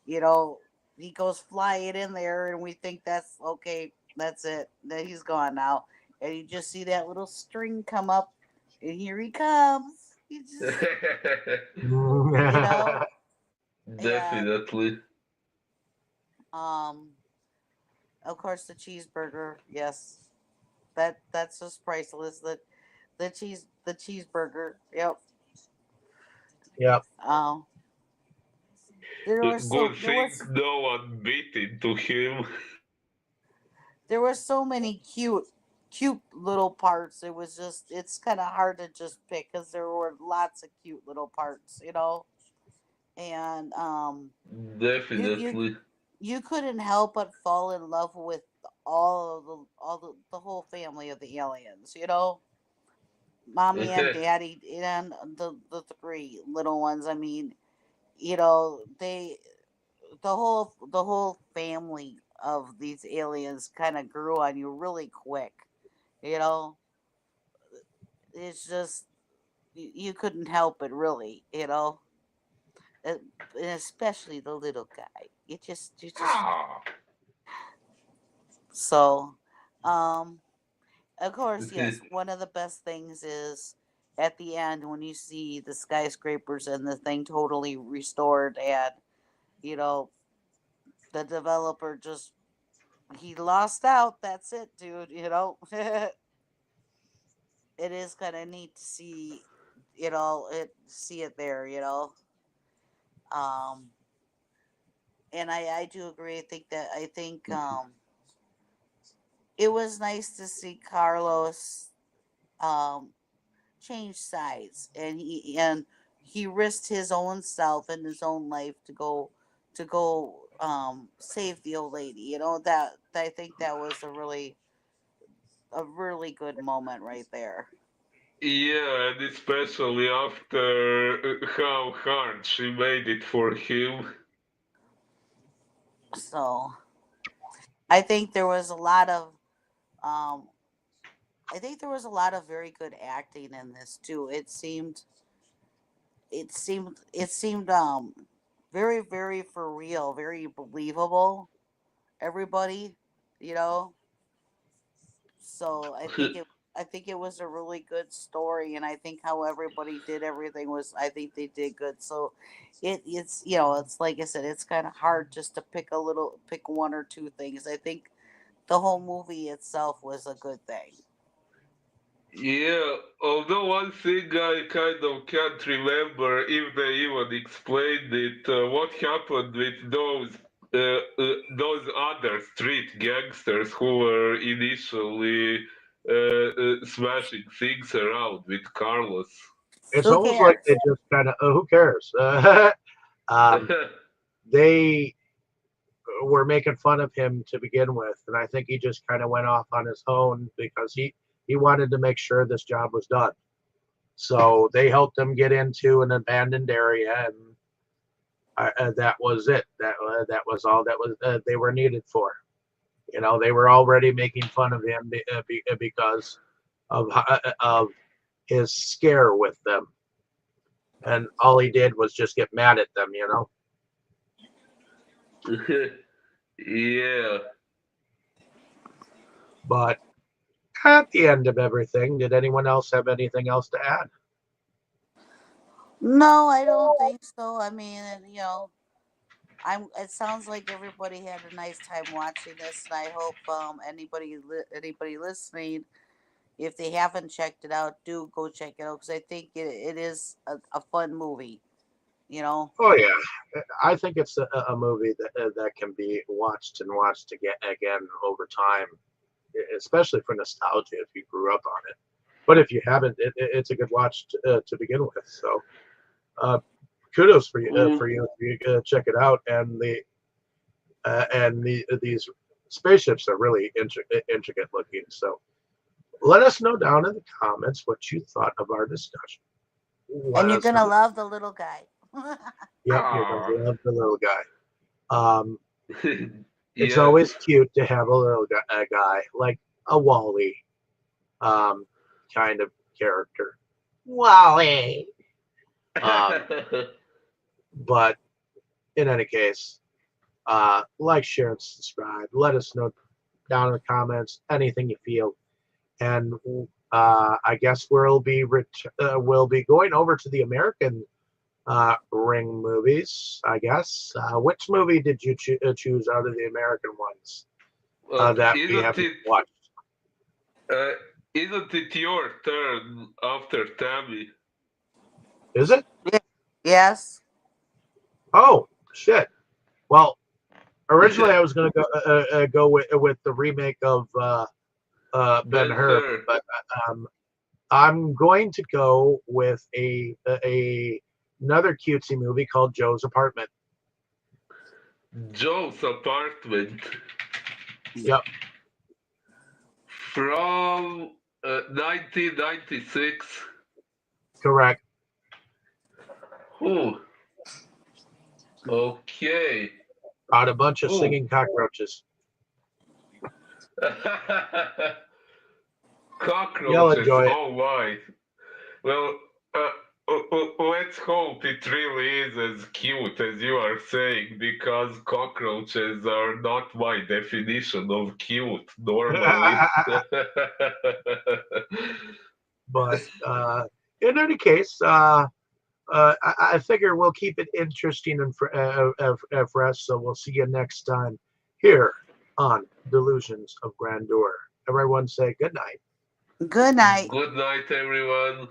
you know, he goes flying in there, and we think that's okay. That's it. That he's gone now, and you just see that little string come up, and here he comes. He just, you know, and Definitely. um, of course the cheeseburger. Yes, that's just priceless. The cheeseburger. Yep. Yep. Um, Good thing no one beat into him. there were so many cute little parts. It was just it's kind of hard to just pick because there were lots of cute little parts, and you you Definitely. you couldn't help but fall in love with all the whole family of the aliens, mommy and daddy and the three little ones. I mean, they the whole family of these aliens kind of grew on you really quick. You know, it's just you couldn't help it really. Uh, and especially the little guy. You just Ah. so. Um, of course, yes. One of the best things is at the end when you see the skyscrapers and the thing totally restored, and you know the developer just he lost out. That's it, dude. It is kind of neat to see see it there. Um, and I do agree. I think it was nice to see Carlos um change sides, and he risked his own self and his own life to go save the old lady. That I think that was a really good moment right there. Yeah, and especially after how hard she made it for him. So I think there was a lot of um I think there was a lot of very good acting in this too. It seemed very, very for real, very believable. Everybody, you know. So I think it was a really good story, and I think how everybody did everything was I think they did good. So it's like I said, it's kind of hard just to pick one or two things. I think the whole movie itself was a good thing. Yeah, although one thing I kind of can't remember if they even explained it, what happened with those other street gangsters who were initially smashing things around with Carlos. It's Who almost like cares? they just kind of, who cares? um, they were making fun of him to begin with, and I think he just kind of went off on his own because he wanted to make sure this job was done. So they helped him get into an abandoned area, and that was it. That was all that was they were needed for. They were already making fun of him because of his scare with them, and all he did was just get mad at them. Yeah. But at the end of everything, did anyone else have anything else to add? No, I don't think so. I mean, It sounds like everybody had a nice time watching this, and I hope anybody listening, if they haven't checked it out, do go check it out because I think it is a fun movie. You know. Oh yeah, I think it's a movie that can be watched and watched again over time, especially for nostalgia if you grew up on it. But if you haven't, it's a good watch to begin with. So uh, kudos for you Mm. for you if you check it out. These spaceships are really intricate looking. So let us know down in the comments what you thought of our discussion. Let And you're us gonna know. love the little guy. Yep, you're gonna Ah. love the little guy. Um, it's Yes. always cute to have a little guy like a Wally kind of character. Wally. Um, but in any case, Like, share, and subscribe. Let us know down in the comments anything you feel. And I guess we'll be going over to the American Ring movies. I guess. Which movie did you choose out of the American ones that we Isn't haven't it? watched? Uh, isn't it your turn after Tammy? Is it? Yes. Oh shit! Well, originally Yeah, I was going to go with the remake of Ben-Hur, Ben-Hur. but I'm going to go with another cutesy movie called Joe's Apartment. Joe's Apartment. Yep, From 1996. correct. Oh, okay. Got a bunch of Oh. singing cockroaches. You'll Cockroaches, enjoy it. oh my. Well, let's hope it really is as cute as you are saying, because cockroaches are not my definition of cute normally. But in any case, I figure we'll keep it interesting and fresh. So we'll see you next time here on Delusions of Grandeur. Everyone say good night. Good night. Good night, everyone.